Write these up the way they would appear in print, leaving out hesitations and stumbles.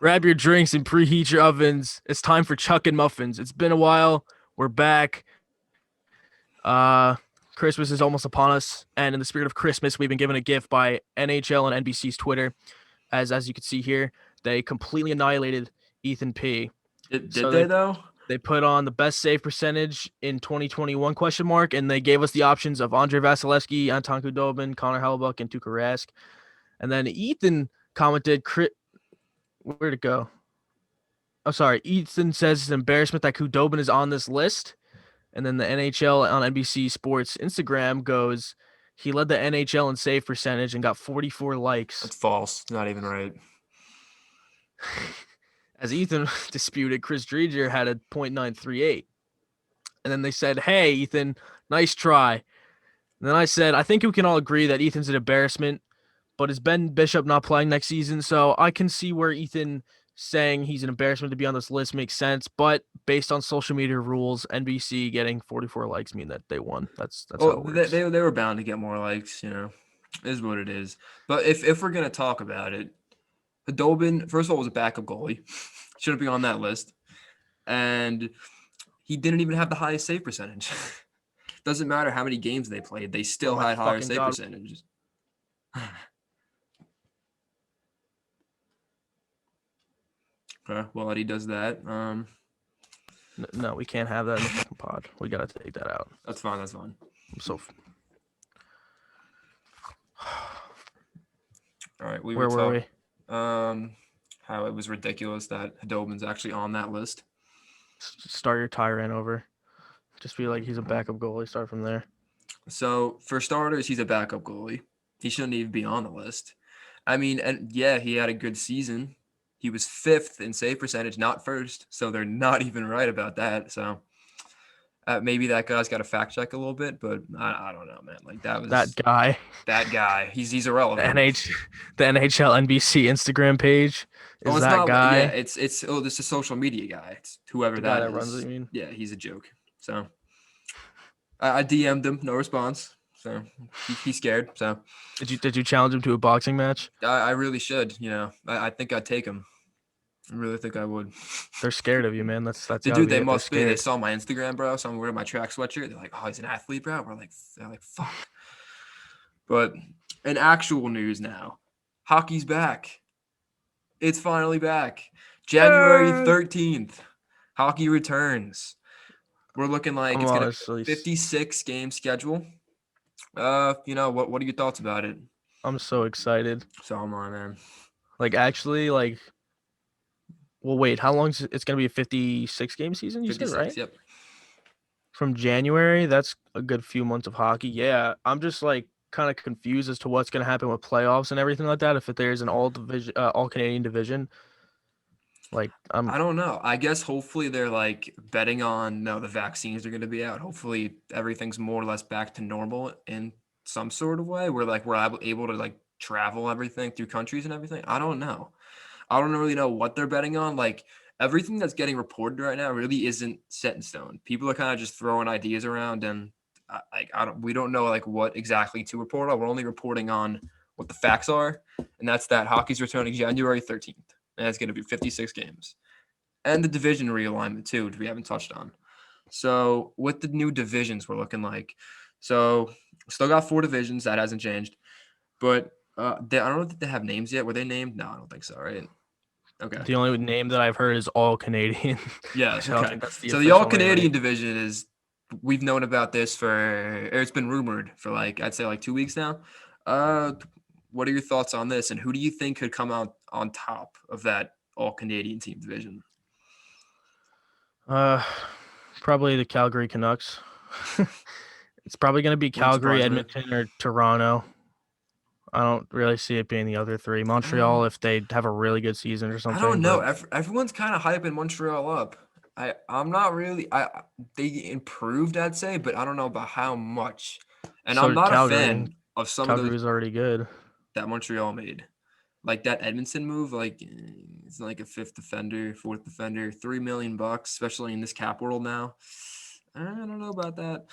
Grab your drinks and preheat your ovens. It's time for Chuckin Muffins. It's been a while. We're back. Uh, Christmas is almost upon us, and in the spirit of Christmas, we've been given a gift by NHL and NBC's Twitter. As you can see here, they completely annihilated Ethan P. Did So they they though? they put on the best save percentage in 2021 question mark, and they gave us the options of Andre Vasilevsky, Anton Khudobin, Connor Hellebuyck, and Tuukka Rask. And then Ethan commented, "Where'd it go? Oh, sorry. Ethan says it's an embarrassment that Khudobin is on this list." And then the NHL on NBC Sports Instagram goes, he led the NHL in save percentage and got 44 likes. That's false. Not even right. As Ethan disputed, Chris Driedger had a .938. And then they said, hey, Ethan, nice try. And then I said, I think we can all agree that Ethan's an embarrassment, but is Ben Bishop not playing next season? So I can see where Ethan saying he's an embarrassment to be on this list makes sense. But based on social media rules, NBC getting 44 likes mean that they won. That's how Oh, it they, works. they they were bound to get more likes. Is what it is. But if we're gonna talk about it, Hadobin first of all was a backup goalie, shouldn't be on that list, and he didn't even have the highest save percentage. Doesn't matter how many games they played, they Oh still my had higher fucking save god! percentages. Okay, while he does that, No, we can't have that in the fucking pod. We gotta take that out. that's fine. That's fine. I'm so. All right, we were Where were talking we? how it was ridiculous that Hadobin's actually on that list. Start your tirade over. Just be like he's a backup goalie. Start from there. So for starters, he's a backup goalie. He shouldn't even be on the list. I mean, and yeah, he had a good season. He was fifth in save percentage, not first. So they're not even right about that. So maybe that guy's got to fact check a little bit, but I don't know, man. Like that That was guy, that guy. He's the irrelevant. the NHL NBC Instagram page Oh, is it's that not. Yeah, guy. it's this is a social media guy. It's whoever The guy that that runs it. is. You mean? Yeah, he's a joke. So I DM'd him, no response. So he's scared. So Did you challenge him to a boxing match? I really should. I think I'd take him. I really think I would. They're scared of you, man. That's The gotta dude, be they it. They're must be. They scared. saw my Instagram, bro. So I'm wearing my track sweatshirt. They're like, "Oh, he's an athlete, bro." They're like, "Fuck." But in actual news now, hockey's back. It's finally back. January I'm 13th, hockey returns. We're looking like it's gonna be honestly, a 56 game schedule. What are your thoughts about it? I'm so excited. So am I, man. Like actually, like, well, wait, how long is it's gonna be a 56 game season? You said 56. right? Yep. From January, that's a good few months of hockey. Yeah, I'm just like kind of confused as to what's gonna happen with playoffs and everything like that. If there's an all Canadian division, like I'm I don't know. I guess hopefully they're like betting on no, the vaccines are going to be out. Hopefully everything's more or less back to normal in some sort of way where like we're able to like travel everything through countries and everything. I don't know. I don't really know what they're betting on. Like everything that's getting reported right now really isn't set in stone. People are kind of just throwing ideas around and we don't know like what exactly to report on. We're only reporting on what the facts are, and that's that hockey's returning January 13th. And it's going to be 56 games. And the division realignment too, which we haven't touched on. So with the new divisions we're looking like, so still got four divisions. That hasn't changed. But I don't know if they have names yet. Were they named? No, I don't think so, right? Okay. the only name that I've heard is all Canadian. I Yes, don't okay. think that's the So the all official name, right? Canadian division is we've known about this for or it's been rumored for like I'd say like 2 weeks now. Uh what are your thoughts on this and who do you think could come out on top of that all Canadian team division? Uh, Probably the Calgary Canucks. It's probably gonna be Wouldn't Calgary, surprise me. Edmonton, or Toronto. I don't really see it being the other three. Montreal, Um, if they have a really good season or I don't something, know. but Everyone's kind of hyping Montreal up. I'm not really. They improved, I'd say, but I don't know about how much. And so I'm did not a Calgary, and fan of some of Calgary those was already good. that Montreal made. Like that Edmondson move, like it's like a fifth defender, fourth defender, $3 million, especially in this cap world now. I don't know about that.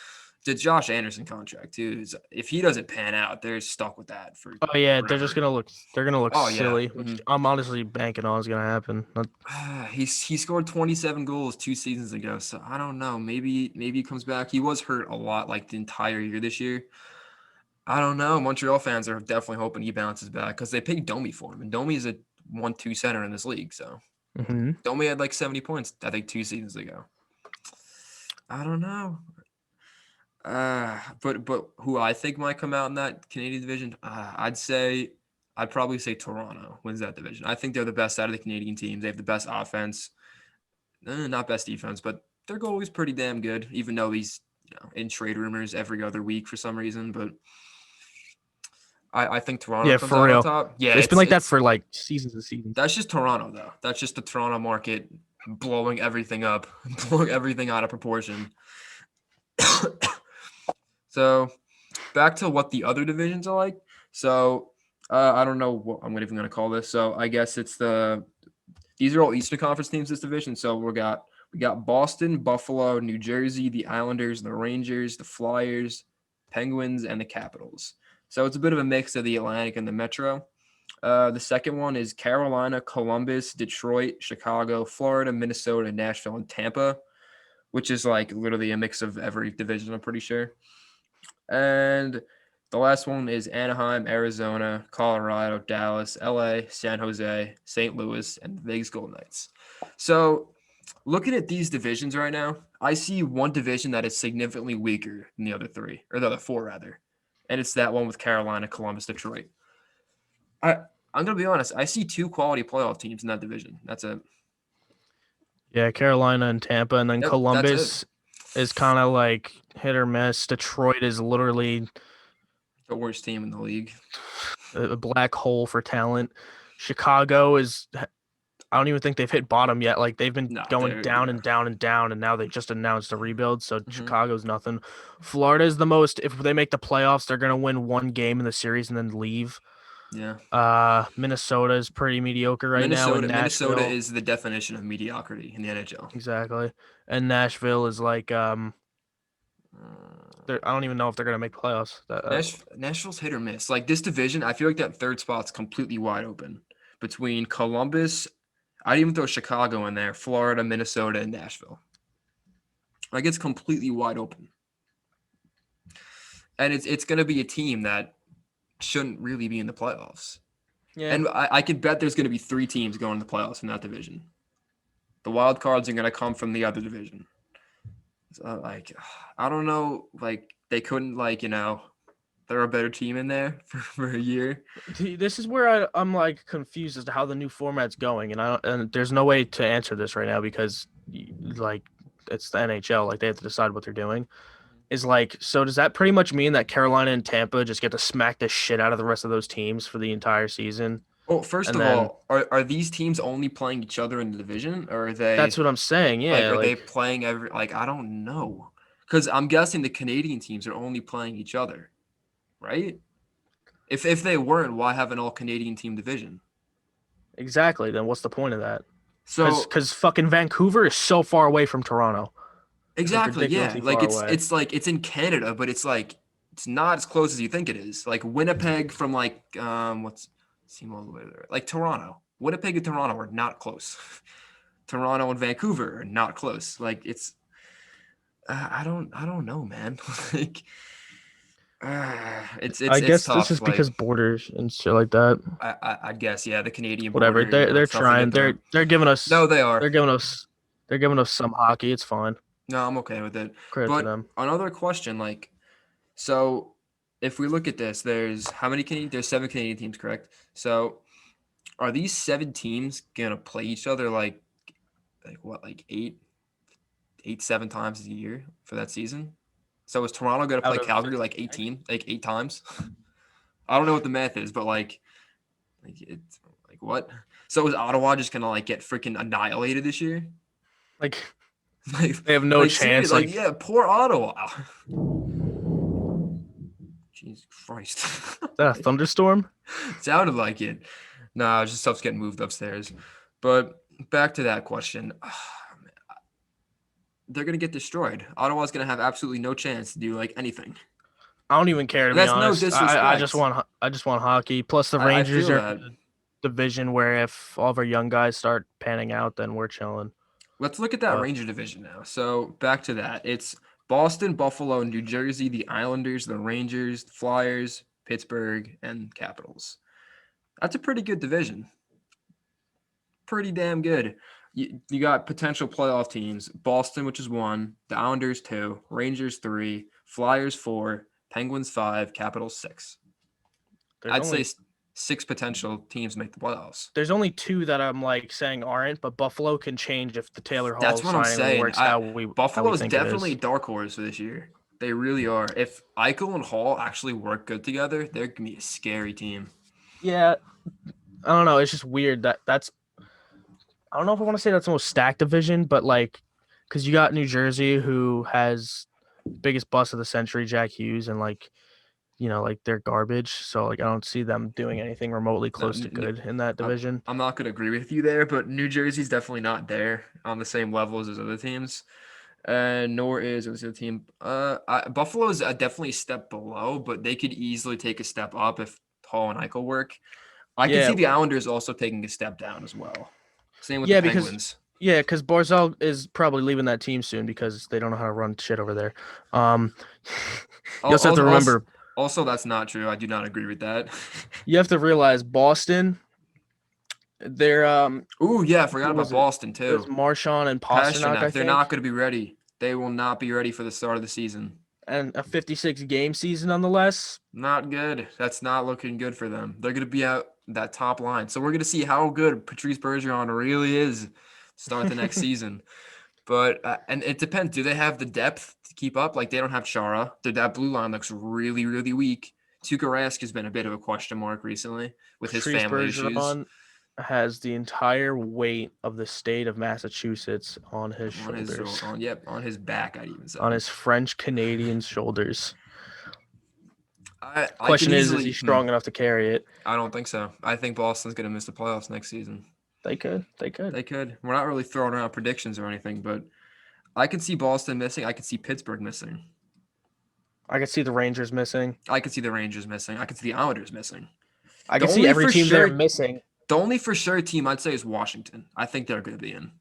the Josh Anderson contract too. If he doesn't pan out, they're stuck with that for Oh yeah, forever. They're gonna look Oh yeah. silly, which I'm honestly banking on is gonna happen. He scored 27 goals 2 seasons ago, so I don't know. Maybe he comes back. He was hurt a lot like the entire year this year. I don't know. Montreal fans are definitely hoping he bounces back because they paid Domi for him, and Domi is a 1-2 center in this league. So Domi had like 70 points, I think, 2 seasons ago. I don't know. But who I think might come out in that Canadian division, I'd probably say Toronto wins that division. I think they're the best out of the Canadian teams. They have the best offense, not best defense, but their goalie's pretty damn good. Even though he's in trade rumors every other week for some reason, but I think Toronto Yeah, comes for out on real. top. Yeah, It's been like that for like seasons and seasons. That's just Toronto though. That's just the Toronto market blowing everything up, blowing everything out of proportion. So back to what the other divisions are like. So I don't know what I'm even going to call this. So I guess these are all Eastern Conference teams this division. So we got Boston, Buffalo, New Jersey, the Islanders, the Rangers, the Flyers, Penguins, and the Capitals. So it's a bit of a mix of the Atlantic and the Metro. The second one is Carolina, Columbus, Detroit, Chicago, Florida, Minnesota, Nashville, and Tampa, which is like literally a mix of every division, I'm pretty sure. And the last one is Anaheim, Arizona, Colorado, Dallas, LA, San Jose, St. Louis, and the Vegas Golden Knights. So looking at these divisions right now, I see one division that is significantly weaker than the other three, or the other four rather. And it's that one with Carolina, Columbus, Detroit. I'm going to be honest. I see two quality playoff teams in that division. That's it. Yeah, Carolina and Tampa, and then Yep, Columbus is kind of like hit or miss. Detroit is literally the worst team in the league. A black hole for talent. Chicago is, I don't even think they've hit bottom yet. Like they've been going down and down and down, and now they just announced a rebuild. So Chicago's nothing. Florida is the most. If they make the playoffs, they're gonna win one game in the series and then leave. Yeah. Minnesota is pretty mediocre right now. And Minnesota is the definition of mediocrity in the NHL. Exactly. And Nashville is like I don't even know if they're gonna make playoffs. Nashville's hit or miss. Like this division, I feel like that third spot's completely wide open between Columbus. I'd even throw Chicago in there, Florida, Minnesota, and Nashville. Like it's completely wide open. And it's going to be a team that shouldn't really be in the playoffs. Yeah. And I could bet there's going to be 3 teams going to the playoffs in that division. The wild cards are going to come from the other division. So, I don't know. Like, they couldn't, throw a better team in there for a year. This is where I'm like confused as to how the new format's going, and there's no way to answer this right now because it's the NHL. Like they have to decide what they're doing. So does that pretty much mean that Carolina and Tampa just get to smack the shit out of the rest of those teams for the entire season? Well, first of all, are these teams only playing each other in the division, or are they? That's what I'm saying. Yeah. Are they playing every? I don't know, because I'm guessing the Canadian teams are only playing each other, right? If they weren't, why have an all Canadian team division? Exactly. Then what's the point of that? So because fucking Vancouver is so far away from Toronto. Exactly. Yeah. It's in Canada, but it's not as close as you think it is. Like Winnipeg from what's seem all the way there. Like Toronto. Winnipeg and Toronto are not close. Toronto and Vancouver are not close. Like it's I don't know, man. It's I guess tough. This is because borders and shit like that. I guess the Canadian whatever. Border, they're trying. They're giving us. No, they are. They're giving us some hockey. It's fine. No, I'm okay with it. Credit to them. Another question, so if we look at this, there's how many There's 7 Canadian teams, correct? So are these 7 teams gonna play each other like 7 times a year for that season? So is Toronto gonna play Calgary 8 times? I don't know what the math is, but it's what? So is Ottawa just gonna get freaking annihilated this year? They have no chance. Poor Ottawa. Jesus Christ. Is that a thunderstorm? Sounded like it. Nah, just stuff's getting moved upstairs. But back to that question. they're gonna get destroyed. Ottawa's gonna have absolutely no chance to do like anything. I don't even care to And be that's no honest. disrespect. I just want hockey. Plus the I Rangers feel are that. in a division where if all of our young guys start panning out, then we're chilling. Let's look at that But Ranger division now. So back to that. It's Boston, Buffalo, New Jersey, the Islanders, the Rangers, the Flyers, Pittsburgh, and Capitals. That's a pretty good division. Pretty damn good. You got potential playoff teams: Boston, which is 1, the Islanders 2, Rangers 3, Flyers 4, Penguins 5, Capitals 6. there's I'd say only 6 potential teams make the playoffs. there's only two that I'm like saying aren't, but Buffalo can change if the Taylor Hall That's what I'm signing saying. works how Buffalo we is think it definitely a is. dark horse for this year. They really are. If Eichel and Hall actually work good together, they're gonna be a scary team. Yeah, I don't know. It's just weird that's I don't know if I want to say that's the most stacked division, but like because you got New Jersey who has biggest bust of the century, Jack Hughes, and like like they're garbage. So like I don't see them doing anything remotely No, close to good in that I'm division. I'm not gonna agree with you there, but New Jersey's definitely not there on the same level as those other teams. Nor is it was a team. Buffalo's definitely a step below, but they could easily take a step up if Hall and Eichel work. I can Yeah, see the Islanders also taking a step down as well. Same with the yeah, because Penguins. yeah, because Barzal is probably leaving that team soon because they don't know how to run shit over there. Um, you also have to Also, remember also, that's not true. I do not agree with that. you have to realize Boston. They're Ooh, yeah, I forgot who about was it? Boston It was too. Marchand and Pasternak, I Pasternak, they're not think, going to be ready. They will not be ready for the start of the season. and a 56 game season nonetheless. Not good. That's not looking good for them. They're going to be out that top line. So we're going to see how good Patrice Bergeron really is to start the next season. But and it depends. Do they have the depth to keep up? Like they don't have Chara. That blue line looks really, really weak. Tuukka Rask has been a bit of a question mark recently with his Patrice family issues. Bergeron has the entire weight of the state of Massachusetts on his On his shoulders, on his back, I'd even say. on his French Canadian shoulders. I can Question is he easily. strong enough to carry it? I don't think so. I think Boston's going to miss the playoffs next season. They could. They could. They could. We're not really throwing around predictions or anything, but I could see Boston missing. I could see Pittsburgh missing. I could see the Rangers missing. I could see the Rangers missing. I could see the Islanders missing. I The could see only every for team there sure, missing. the only for sure team I'd say is Washington. I think they're going to be in.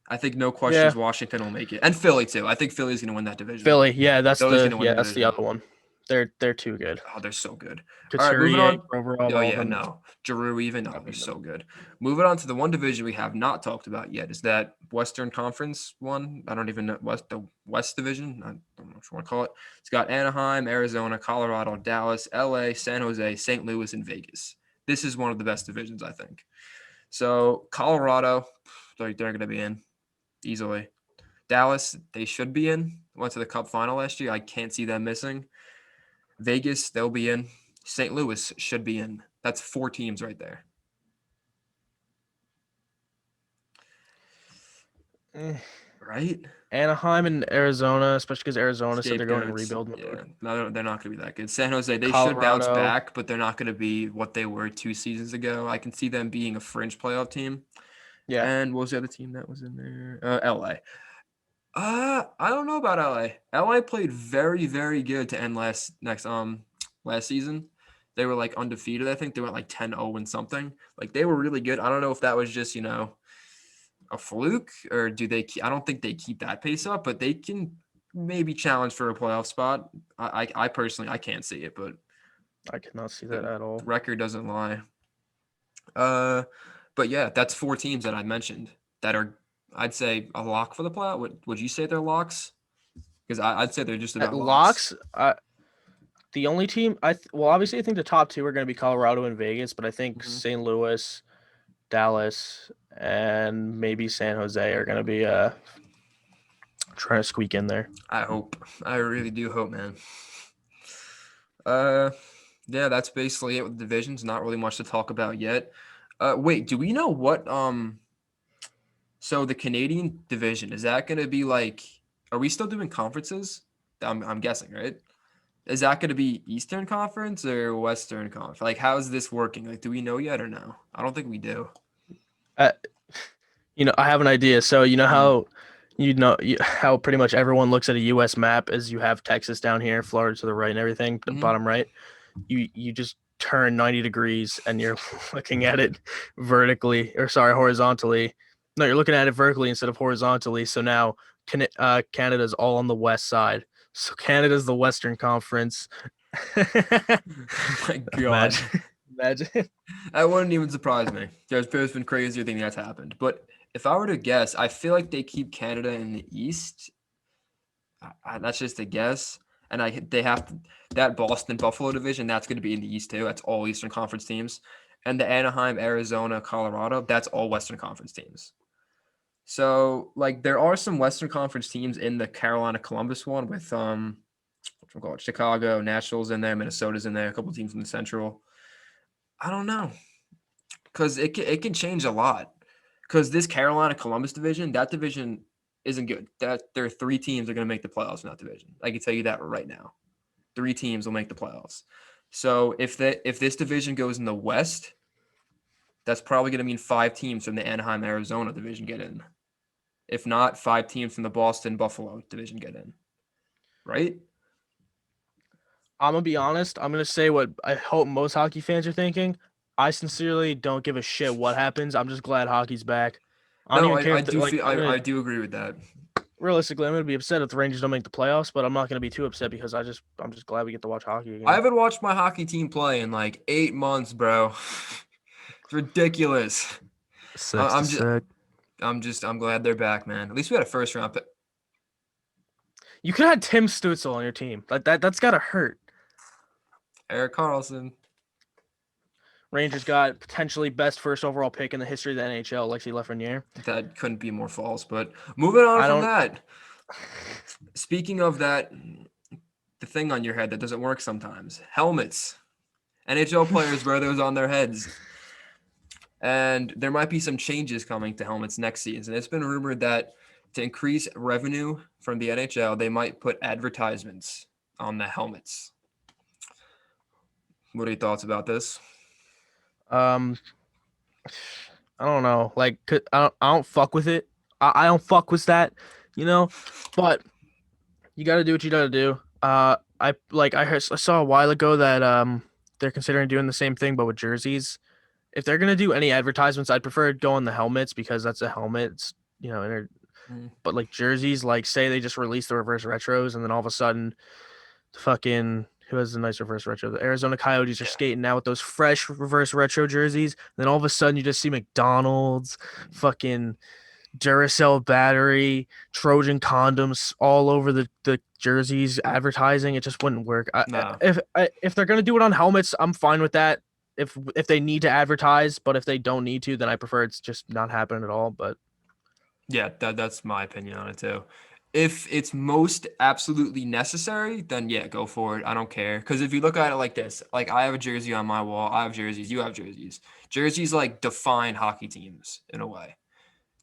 I think no Yeah, questions Washington will make it, and Philly too. I think Philly's going to win that division. Philly. Yeah, Philly's going to win the that's the division. other one. They're too good. Oh, they're so good. All right, moving Couturier, on. overall, Oh all of yeah, them. no. Giroux even. Oh, I they're mean, so good. Moving on to the one division we have not talked about yet is that Western Conference one. I don't even know the West Division. I don't know what you want to call it. It's got Anaheim, Arizona, Colorado, Dallas, LA, San Jose, St. Louis, and Vegas. This is one of the best divisions, I think. So Colorado, they're going to be in easily. Dallas, they should be in. Went to the Cup final last year. I can't see them missing. Vegas, they'll be in. St. Louis should be in. That's 4 teams right there. Right? Anaheim and Arizona, especially because Arizona said they're going in Scapegoats. rebuild mode. Yeah. No, they're not going to be that good. San Jose, they should bounce Colorado. back, but they're not going to be what they were 2 seasons ago. I can see them being a fringe playoff team. Yeah. And what was the other team that was in there? LA. I don't know about LA. LA played very, very good to end last season. They were like undefeated. I think they went like 10-0 and something. Like they were really good. I don't know if that was just, a fluke or I don't think they keep that pace up, but they can maybe challenge for a playoff spot. I personally, I can't see it, but I cannot see that at all. record doesn't lie. But yeah, that's 4 teams that I mentioned that are, I'd say, a lock for the playoff. Would you say they're locks? Because I'd say they're just At about locks. locks, the only team obviously I think the top 2 are going to be Colorado and Vegas, but I think St. Louis, Dallas, and maybe San Jose are going to be trying to squeak in there. I hope. I really do hope, man. Yeah, that's basically it with the divisions. Not really much to talk about yet. Wait, do we know what so the Canadian division, is that going to be like, are we still doing conferences? I'm guessing, right? Is that going to be Eastern Conference or Western Conference? Like, how is this working? Like, do we know yet or no? I don't think we do. I have an idea. So you know how how pretty much everyone looks at a U.S. map as you have Texas down here, Florida to the right, and everything, the Mhm. bottom right. You just turn 90 degrees and you're looking at it vertically, or sorry, horizontally. No, you're looking at it vertically instead of horizontally. So now Canada's all on the west side. So Canada's the Western Conference. Oh my God. Imagine, imagine. That wouldn't even surprise me. There's been crazier things that's happened. But if I were to guess, I feel like they keep Canada in the East. That's just a guess. And they have that Boston Buffalo division. That's going to be in the East too. That's all Eastern Conference teams, and the Anaheim, Arizona, Colorado. That's all Western Conference teams. So like there are some Western Conference teams in the Carolina Columbus one with what we call it, Chicago, Nationals in there, Minnesota's in there, a couple teams in the Central. I don't know because it can change a lot. Because this Carolina Columbus division, that division isn't good. That there are 3 teams that are going to make the playoffs in that division. I can tell you that right now. 3 teams will make the playoffs. So if this division goes in the West, that's probably going to mean 5 teams from the Anaheim Arizona division get in. If not, 5 teams from the Boston Buffalo division get in. Right? I'm gonna be honest. I'm gonna say what I hope most hockey fans are thinking. I sincerely don't give a shit what happens. I'm just glad hockey's back. I don't No, even care I if do feel I'm gonna I do agree with that. realistically I'm gonna be upset if the Rangers don't make the playoffs, but I'm not gonna be too upset because I'm just glad we get to watch hockey I again. haven't watched my hockey team play in like 8 months, bro. It's ridiculous. Sucks to I'm just suck. I'm glad they're back, man. At least we had a first round pick. You could have had Tim Stutzel on your team. Like that's gotta hurt. Eric Carlson. Rangers got potentially best first overall pick in the history of the NHL, Alexi Lafreniere. That couldn't be more false. But moving on I from don't. that, speaking of that, the thing on your head that doesn't work sometimes helmets. NHL players wear those on their heads. And there might be some changes coming to helmets next season. It's been rumored that to increase revenue from the NHL, they might put advertisements on the helmets. What are your thoughts about this? Um, I don't know. Like, I don't fuck with it. I don't fuck with that, you know. But you got to do what you got to do. I saw a while ago that they're considering doing the same thing, but with jerseys. If they're gonna do any advertisements, I'd prefer it go on the helmets because that's a helmet. It's, Mm. but like jerseys, like say they just release the reverse retros, and then all of a sudden, fucking who has the nice reverse retro? The Arizona Coyotes are skating now with those fresh reverse retro jerseys. Then all of a sudden, you just see McDonald's, fucking Duracell battery, Trojan condoms all over the jerseys advertising. It just wouldn't work. No. If they're gonna do it on helmets, I'm fine with that. If they need to advertise, but if they don't need to, then I prefer it's just not happening at all. But Yeah, that's my opinion on it too. If it's most absolutely necessary, then yeah, go for it. I don't care. Because if you look at it like this, like I have a jersey on my wall, I have jerseys, you have jerseys. Jerseys like define hockey teams in a way.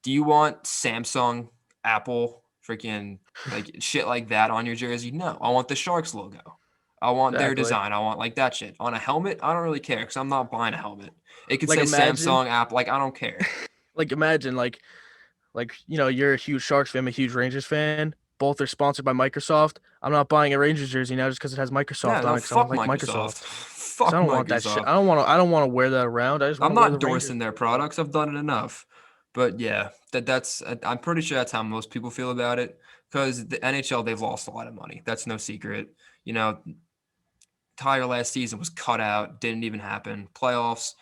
Do you want Samsung, Apple, freaking like shit like that on your jersey? No, I want the Sharks logo. I want their exactly, design. I want like that shit. On a helmet, I don't really care because I'm not buying a helmet. It could like say imagine, Samsung, Apple, like I don't care. imagine you're a huge Sharks fan, I'm a huge Rangers fan. Both are sponsored by Microsoft. I'm not buying a Rangers jersey now just because it has Yeah, Microsoft on no, it because I don't fuck like Microsoft. Microsoft. Because Fuck I don't want that shit. Microsoft. I don't want to wear that around. I just want I'm to wear not the Rangers endorsing their logo. products. I've done it enough. But yeah, that's I'm pretty sure that's how most people feel about it because the NHL they've lost a lot of money. That's no secret. You know, entire last season was cut out, didn't even happen. Playoffs,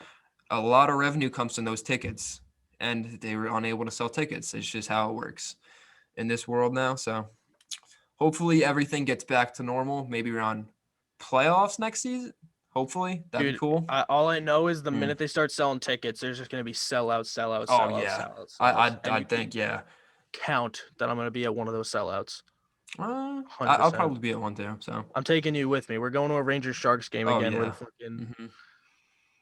a lot of revenue comes from those tickets, and they were unable to sell tickets. It's just how it works in this world now. So hopefully everything gets back to normal. Maybe around playoffs next season. Hopefully that'd be Dude, cool. all I know is the Hmm. minute they start selling tickets, there's just gonna be sellouts, sellouts, Oh sellouts, yeah, sellouts, I sellouts, I and I you think can yeah. count that I'm gonna be at one of those sellouts. Hundred I'll percent. probably be at one too. So I'm taking you with me. We're going to a Rangers Sharks game oh again, yeah. Hmm.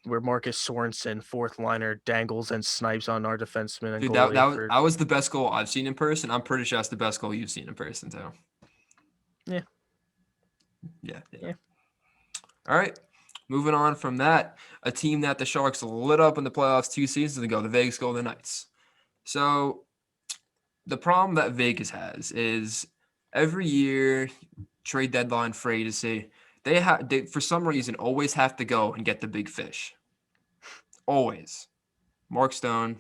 where Marcus Sorensen, fourth liner, dangles and snipes on our defenseman and Dude, goalie for that was the best goal I've seen in person. I'm pretty sure that's the best goal you've seen in person too. yeah, Yeah, yeah. yeah. All right. Moving on from that, a team that the Sharks lit up in the playoffs 2 seasons ago, the Vegas Golden Knights. So the problem that Vegas has is every year trade deadline free to see they for some reason always have to go and get the big fish. Always. Mark Stone.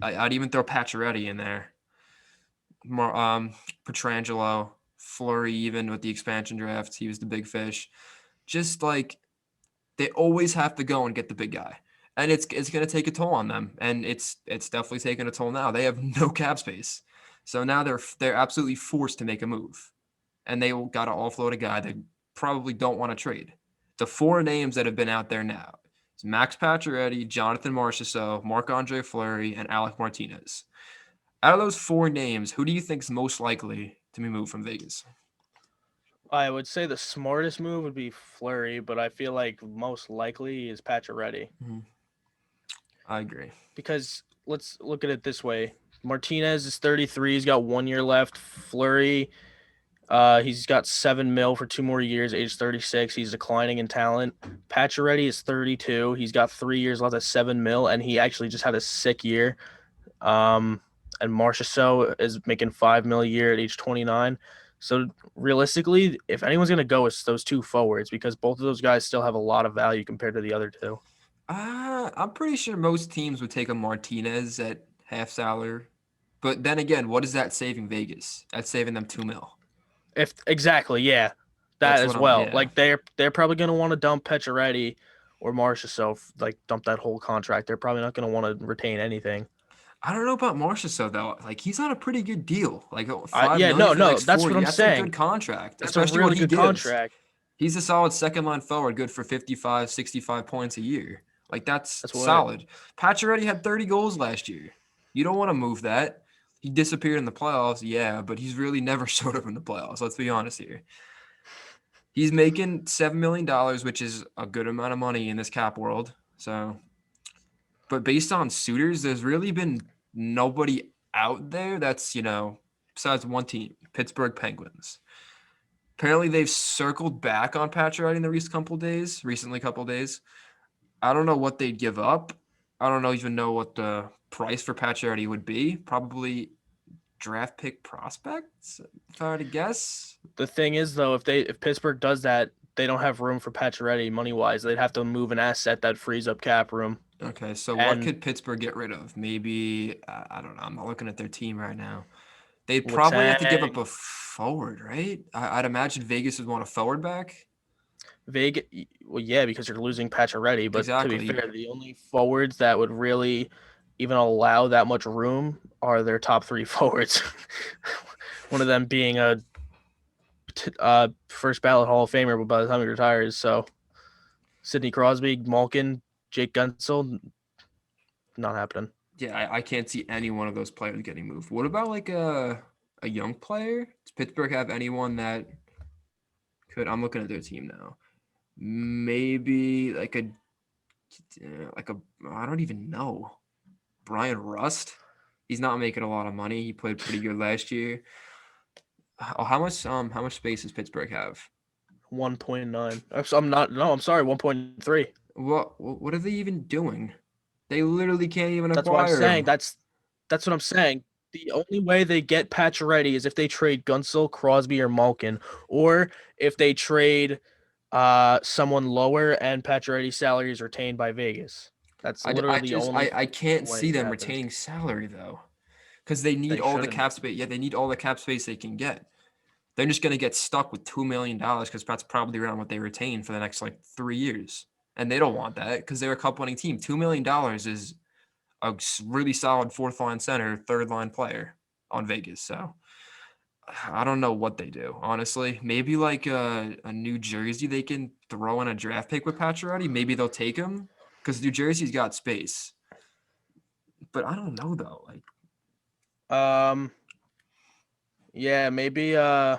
I'd even throw Pacioretty in there. More Petrangelo, Fleury, even with the expansion draft, he was the big fish. Just like they always have to go and get the big guy. And it's going to take a toll on them, and it's definitely taking a toll now. They have no cap space, so now they're absolutely forced to make a move, and they got to offload a guy they probably don't want to trade. The four names that have been out there now is Max Pacioretty, Jonathan Marchessault, Marc-Andre Fleury, and Alec Martinez. Out of those four names, who do you think is most likely to be moved from Vegas? I would say the smartest move would be Fleury, but I feel like most likely is Pacioretty. Mm-hmm. I agree. Because let's look at it this way. Martinez is 33. He's got 1 year left. Fleury, he's got $7 million for 2 more years, age 36. He's declining in talent. Pacioretty is 32. He's got 3 years left at $7 million, and he actually just had a sick year. And Marchessault is making $5 million a year at age 29. So realistically, if anyone's going to go, it's those two forwards because both of those guys still have a lot of value compared to the other two. I'm pretty sure most teams would take a Martinez at half salary. But then again, what is that saving Vegas? That's saving them $2 million. If exactly, yeah, that That's as what well. yeah. Like they're probably going to want to dump Pacioretty or Marchessault, like dump that whole contract. They're probably not going to want to retain anything. I don't know about Marchessault though. Like he's on a pretty good deal. Like $5 Yeah, million for the no, next that's 4 what I'm years. That's a saying. good contract, That's a especially really what he good gives. contract. He's a solid second line forward, good for 55, 65 points a year. Like that's That's what. solid. Pacioretty had 30 goals last year. You don't want to move that. He disappeared in the playoffs, yeah, but he's really never showed up in the playoffs. Let's be honest here. He's making $7 million, which is a good amount of money in this cap world. So, but based on suitors, there's really been nobody out there that's, besides one team, Pittsburgh Penguins. Apparently, they've circled back on Pacioretty in the recently couple days. I don't know what they'd give up. I don't even know what the price for Pacioretty would be. Probably draft pick prospects, if I were to guess. The thing is, though, if Pittsburgh does that, they don't have room for Pacioretty money wise. They'd have to move an asset that frees up cap room. Okay, so what And could Pittsburgh get rid of? Maybe I don't know. I'm not looking at their team right now. They'd probably have to give up Letang, a forward, right? I'd imagine Vegas would want a forward back. Vegas, well, yeah, because you're losing Pacioretty. But to be Exactly. fair, the only forwards that would really even allow that much room are their top 3 forwards. One of them being a first ballot Hall of Famer by the time he retires. So Sidney Crosby, Malkin, Jake Guentzel, not happening. Yeah, I can't see any one of those players getting moved. What about like a young player? Does Pittsburgh have anyone that could? I'm looking at their team now. Maybe like a I don't even know. Brian Rust. He's not making a lot of money. He played pretty good last year. Oh, how much space does Pittsburgh have? 1.9. I'm not. No, I'm sorry. 1.3. What are they even doing? They literally can't even That's what I'm acquire saying. him. That's what I'm saying. The only way they get Pacioretty is if they trade Gunsel, Crosby, or Malkin, or if they trade someone lower and Pacioretty's salary is retained by Vegas. That's literally the only I can't way see it them happens. retaining salary though, because they need They all the shouldn't. cap space. Yeah, they need all the cap space they can get. They're just gonna get stuck with $2 million because that's probably around what they retain for the next like 3 years, and they don't want that because they're a cup winning team. $2 million is a really solid fourth line center, third line player on Vegas. So I don't know what they do, honestly. Maybe like a New Jersey, they can throw in a draft pick with Pacioretty. Maybe they'll take him because New Jersey's got space. But I don't know though. Like, Um. Yeah, maybe so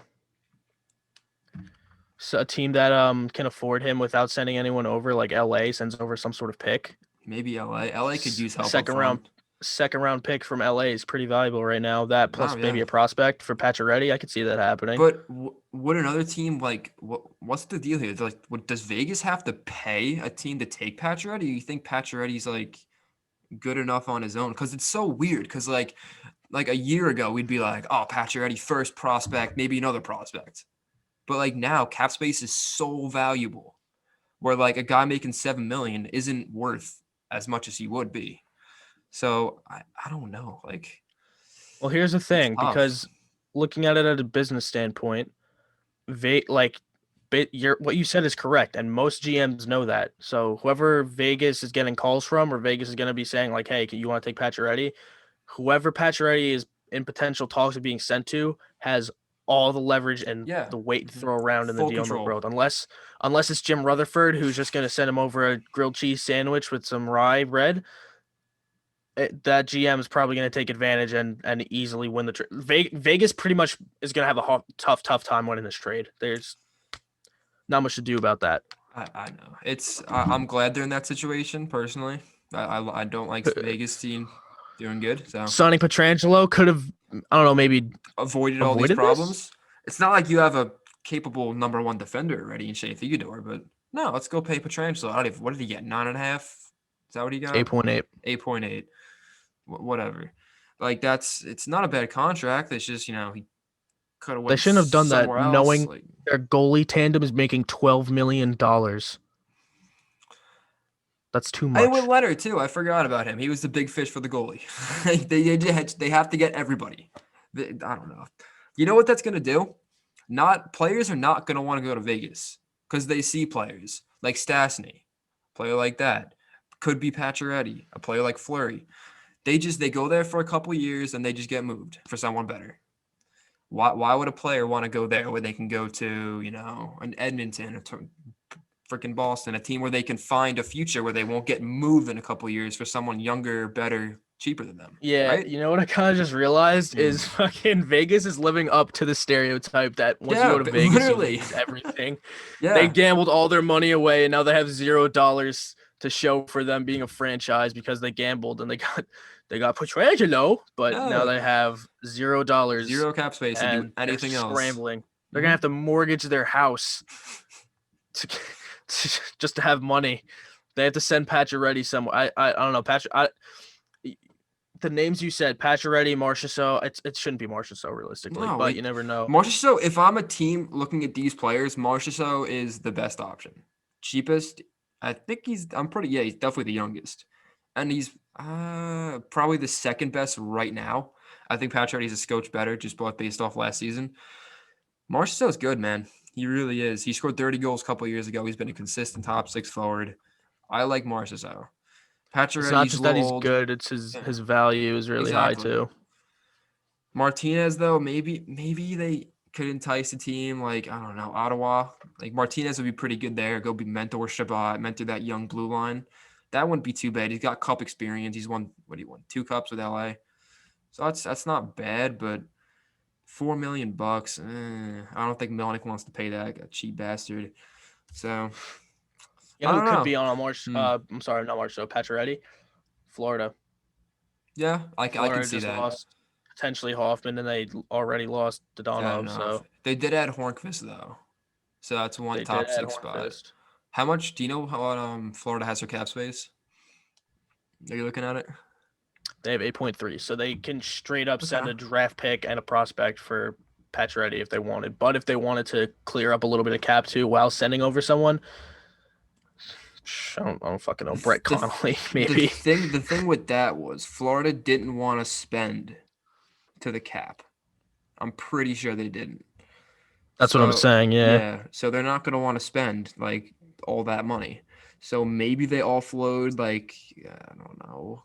a team that can afford him without sending anyone over, like LA sends over some sort of pick. maybe LA. LA could use A help up front. second round pick from LA is pretty valuable right now. That Oh plus yeah. maybe a prospect for Pacioretty, I could see that happening. But would another team like what's the deal here? Like, does Vegas have to pay a team to take Pacioretty? Or you think Pacioretty's like good enough on his own? Because it's so weird. Because like like a year ago, we'd be like, oh, Pacioretty first prospect, maybe another prospect. But like now, cap space is so valuable, where like a guy making $7 million isn't worth as much as he would be. So I don't know. Like Well, here's the it's thing, tough. because looking at it at a business standpoint, like what you said is correct, and most GMs know that. So whoever Vegas is getting calls from, or Vegas is going to be saying like, "Hey, you want to take Pacioretty?" Whoever Pacioretty is in potential talks of being sent to has all the leverage and Yeah. the weight to Mhm. throw around in the Full deal in the control. world, unless it's Jim Rutherford who's just going to send him over a grilled cheese sandwich with some rye bread. That GM is probably going to take advantage and easily win the trade. Vegas pretty much is going to have a tough time winning this trade. There's not much to do about that. I know. I'm glad they're in that situation personally. I don't like Vegas team doing good. So Sonny Petrangelo could have, I don't know, maybe avoided all these avoided this. problems. It's not like you have a capable number one defender already in Shea Theodore, but no, let's go pay Petrangelo. I don't even, what did he get? 9.5? Is that what he It's got? 8.8. 8.8. Whatever. Like it's not a bad contract. It's just, he could have They went shouldn't have done that somewhere else. knowing Like their goalie tandem is making $12 million. That's too I with much. Leonard too. I forgot about him. He was the big fish for the goalie. they have to get everybody. I don't know. You know what that's gonna do? Not players are not gonna want to go to Vegas because they see players like Stastny, a player like that. Could be Pacioretty, a player like Fleury. They go there for a couple years and they just get moved for someone better. Why would a player want to go there when they can go to an Edmonton, freaking Boston, a team where they can find a future where they won't get moved in a couple years for someone younger, better, cheaper than them, Yeah, right? you know what I kind of just realized Mm. is fucking Vegas is living up to the stereotype that once you Yeah, go to but Vegas, you literally. lose everything. They Yeah, gambled all their money away, and now they have $0 to show for them being a franchise because they gambled and they got Petrangelo, but now yeah. they have $0 Zero cap space to do and they're anything else. scrambling. They're gonna Hmm. have to mortgage their house to, just to have money. They have to send Pacioretty somewhere. I don't know. The names you said, Pacioretty, Marchessault, it shouldn't be Marchessault realistically, No, but you never know. Marchessault, if I'm a team looking at these players, Marchessault is the best option. Cheapest, he's definitely the youngest. And he's probably the second best right now. I think Pacioretty's a scotch better, just based off last season. Marchessault's good, man. He really is. He scored 30 goals a couple years ago. He's been a consistent top six forward. I like Marchessault. It's not Pacioretty's a just that little he's old. good; it's his Yeah, his value is really high exactly. too. Martinez, though, maybe they could entice a team like, I don't know, Ottawa. Like Martinez would be pretty good there. Go be mentor that young blue line. That wouldn't be too bad. He's got cup experience. He's won what he won 2 cups with LA. So that's not bad, but $4 million. I don't think Melnick wants to pay that, a cheap bastard. So You I know who don't could know. be on a March? Hmm. I'm sorry, not March. So Pacioretty, Florida. Yeah, I can Florida see just that. lost potentially Hoffman, and they already lost Fair Dodonov, enough. so They did add Hornqvist though, so that's one they did top add six spot. Hornfist. How much do you know how Florida has for cap space? Are you looking at it? They have 8.3, so they can straight up Okay. send a draft pick and a prospect for Pacioretty if they wanted. But if they wanted to clear up a little bit of cap too while sending over someone, I don't fucking know. Brett The Connolly, the maybe. thing the thing with that was Florida didn't want to spend to the cap. I'm pretty sure they didn't. That's what I'm So saying. Yeah, yeah, so they're not gonna want to spend like all that money. So maybe they offload like I don't know.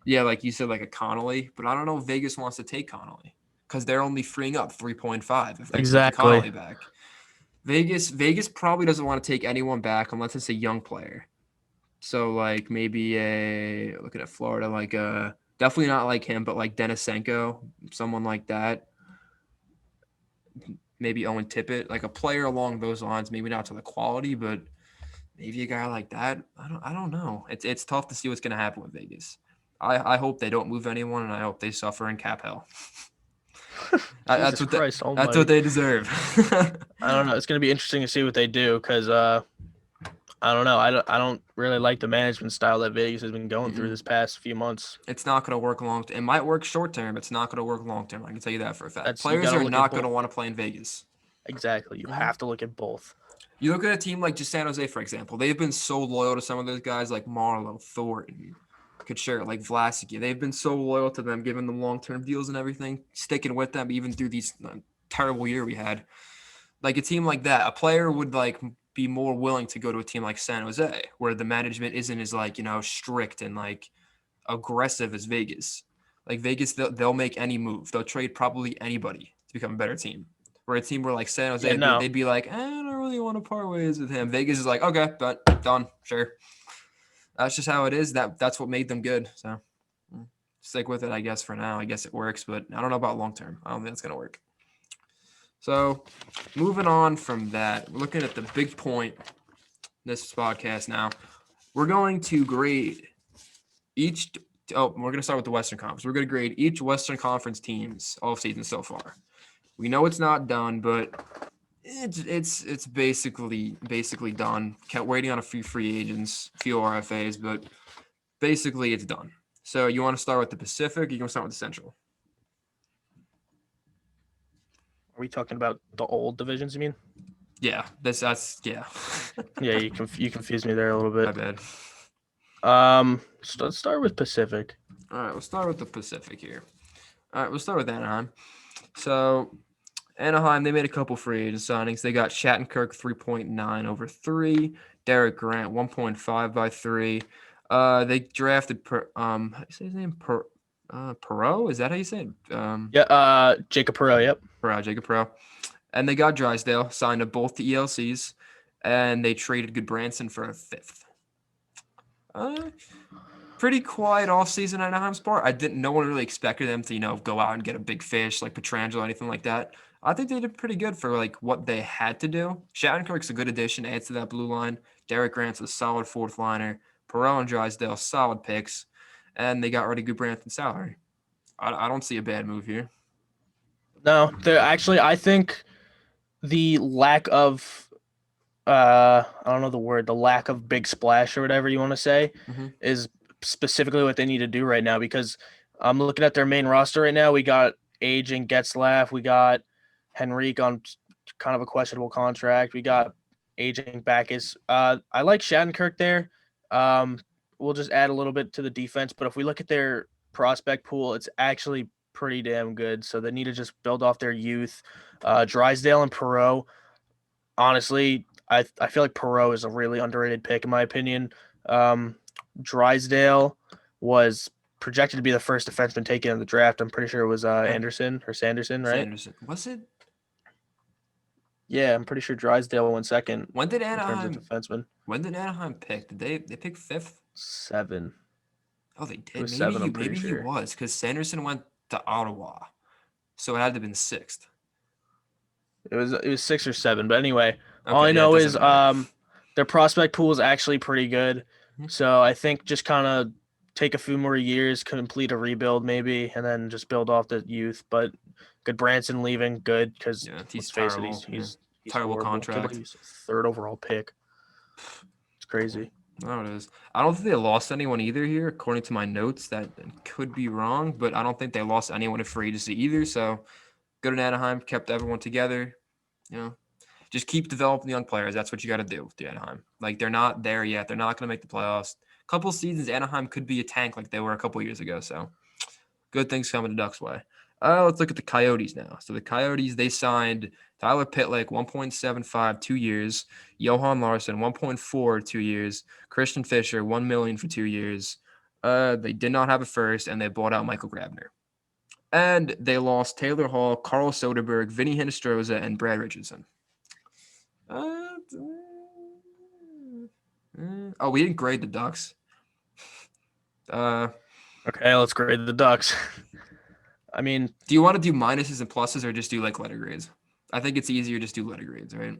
Yeah, like you said, like a Connolly, but I don't know if Vegas wants to take Connolly because they're only freeing up 3.5 if they're taking exactly. Connolly back. Vegas probably doesn't want to take anyone back unless it's a young player. So like maybe looking at Florida, like definitely not like him, but like Denisenko, someone like that. Maybe Owen Tippett, like a player along those lines. Maybe not to the quality, but maybe a guy like that. I don't know. It's tough to see what's gonna happen with Vegas. I hope they don't move anyone, and I hope they suffer in cap hell. That's Jesus what Christ that's what Almighty. they deserve. I don't know. It's gonna be interesting to see what they do because I don't know. I don't really like the management style that Vegas has been going through Mm-mm. this past few months. It's not going to work long. It might work short term. It's not going to work long term. I can tell you that for a fact. That's you got Players to are look at not going both. to want to play in Vegas. Exactly. You Mhm. have to look at both. You look at a team like just San Jose, for example. They've been so loyal to some of those guys like Marlowe, Thornton, Couture, like Vlasic. They've been so loyal to them, giving them long-term deals and everything, sticking with them even through these terrible year we had. Like a team like that, a player would like be more willing to go to a team like San Jose, where the management isn't as like strict and like aggressive as Vegas. Like Vegas, they'll make any move. They'll trade probably anybody to become a better team. Where a team where like San Yeah, Jose, no. they'd be like, I don't really want to part ways with him. Vegas is like, okay, but done, sure. That's just how it is. That's what made them good. So stick with it, I guess, for now. I guess it works, but I don't know about long term. I don't think it's gonna work. So moving on from that, we're looking at the big point in this podcast now. We're going to grade each. Oh, we're going to start with the Western Conference. We're going to grade each Western Conference team's offseason so far. We know it's not done, but it's basically done. Kept waiting on a few free agents, a few RFAs, but basically it's done. So you want to start with the Pacific? Or you want to start with the Central? Are we talking about the old divisions, you mean? Yeah, that's yeah. Yeah, you confused me there a little My bit. bad. So let's start with Pacific. All right, we'll start with the Pacific here. All right, we'll start with Anaheim. So Anaheim, they made a couple free agent signings. They got Shattenkirk 3.9 over 3, Derek Grant 1.5 by 3. They drafted how do you say his name? Perot? Is that how you say it? Yeah, Jacob Perreault, yep. Jacob Perot. And they got Drysdale, signed to both the ELCs, and they traded Goodbranson for a 5th. Pretty quiet offseason at Anaheim Sport. No one really expected them to, go out and get a big fish like Pietrangelo or anything like that. I think they did pretty good for like what they had to do. Shattenkirk's a good addition, adds to that blue line. Derek Grant's a solid 4th liner. Perot and Drysdale, solid picks. And they got rid of Goodbranson's salary. I don't see a bad move here. No, I think the lack of I don't know the word, the lack of big splash or whatever you want to say is specifically what they need to do right now, because I'm looking at their main roster right now. We got aging Getzlaff, we got Henrique on kind of a questionable contract, we got aging Backus. I like Shattenkirk there. We'll just add a little bit to the defense, but if we look at their prospect pool, it's actually pretty damn good. So they need to just build off their youth. Drysdale and Perot, honestly, I feel like Perot is a really underrated pick in my opinion. Drysdale was projected to be the first defenseman taken in the draft. I'm pretty sure it was Anderson or Sanderson, right? Sanderson. Was it? Yeah, I'm pretty sure Drysdale went second. When did in terms Anaheim? of defenseman? When did Anaheim pick? Did they pick 5th? 7. Oh, they did. It was 7. I'm pretty Maybe sure he was because Sanderson went to Ottawa, so it had to have been 6th. it was 6 or 7. But anyway, Okay, all I know is matter. their prospect pool is actually pretty good. So I think just kind of take a few more years, complete a rebuild maybe, and then just build off the youth. But Goodbranson leaving, good, because he's let's face terrible. it, he's terrible horrible. contract. He's 3rd overall pick. It's crazy. Oh, it is. I don't think they lost anyone either here, according to my notes. That could be wrong, but I don't think they lost anyone in free agency either. So good in Anaheim, kept everyone together. Just keep developing young players. That's what you got to do with the Anaheim. Like, they're not there yet. They're not going to make the playoffs. Couple seasons, Anaheim could be a tank like they were a couple years ago. So good things coming to Ducks' way. Let's look at the Coyotes now. So the Coyotes, they signed Tyler Pitlick, 1.75, 2 years. Johan Larsson, 1.4, 2 years. Christian Fisher, $1 million for 2 years. They did not have a first, and they bought out Michael Grabner. And they lost Taylor Hall, Carl Soderberg, Vinny Hinostroza, and Brad Richardson. We didn't grade the Ducks. Okay, let's grade the Ducks. I mean, do you want to do minuses and pluses or just do like letter grades? I think it's easier just do letter grades, right?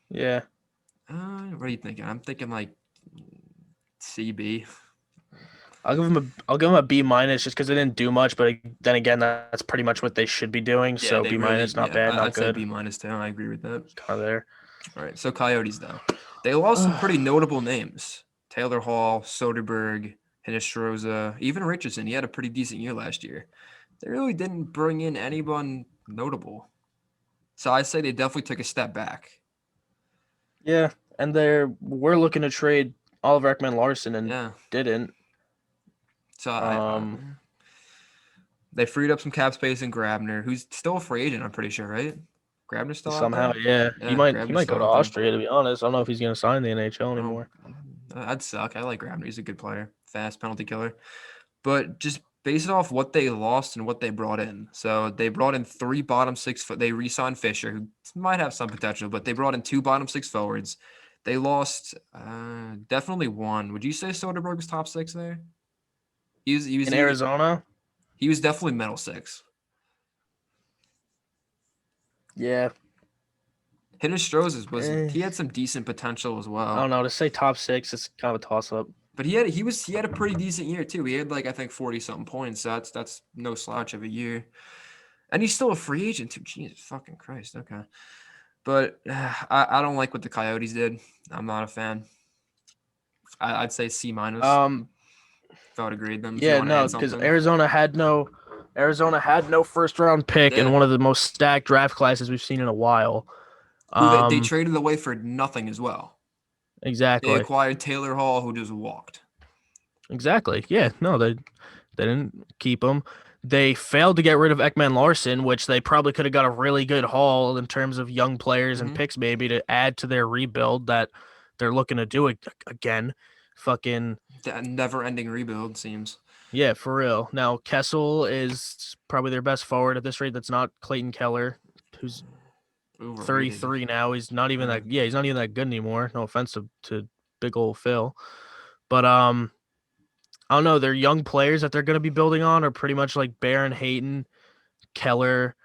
Yeah. What are you thinking? I'm thinking like CB. I'll give them a B minus just because they didn't do much, but then again, that's pretty much what they should be doing. So B minus, not bad, not I'd good. say B minus too. I agree with that. Kind of there. All right, so Coyotes though, they lost some pretty notable names: Taylor Hall, Soderberg, Hinostroza, even Richardson. He had a pretty decent year last year. They really didn't bring in anyone notable, so I say they definitely took a step back. Yeah, and we're looking to trade Oliver Ekman-Larsson and Yeah, didn't. so Um, they freed up some cap space in Grabner, who's still a free agent. I'm pretty sure, right? Grabner's still out somehow, there. yeah, he Yeah, might he Grabner's might still go to out there. Austria. To be honest, I don't know if he's gonna sign the NHL Oh, anymore. that'd suck. I like Grabner. He's a good player, fast penalty killer. But just based off what they lost and what they brought in. So they brought in 3 bottom 6 foot. They re-signed Fisher, who might have some potential, but they brought in 2 bottom 6 forwards. They lost definitely one. Would you say Soderberg was top 6 there? He was he was In he, Arizona, he was definitely middle 6. yeah, Hinostroza's was eh, he had some decent potential as I well. don't know. To say top six is kind of a toss up. But he had a pretty decent year too. He had like I think 40 something points. So that's no slouch of a year. And he's still a free agent too. Jesus fucking Christ. Okay. But I don't like what the Coyotes did. I'm not a fan. I'd say C minus Um, if I would agree with them. If you yeah, want to no, add because something, Arizona had no first round pick in yeah. one of the most stacked draft classes we've seen in a while. Who they Um, traded away for nothing as well. They exactly, acquired Taylor Hall, who just walked. exactly. Yeah, no, they didn't keep him. They failed to get rid of Ekman Larson, which they probably could have got a really good haul in terms of young players and Mm-hmm. picks, maybe to add to their rebuild that they're looking to do it again. Fucking That never-ending rebuild seems yeah, for real. Now Kessel is probably their best forward at this rate. That's not Clayton Keller, who's overrated. 33 now. He's not even Yeah. that. Yeah, he's not even that good anymore. No offense to big old Phil, but I don't know. Their young players that they're going to be building on are pretty much like Baron Hayton, Keller,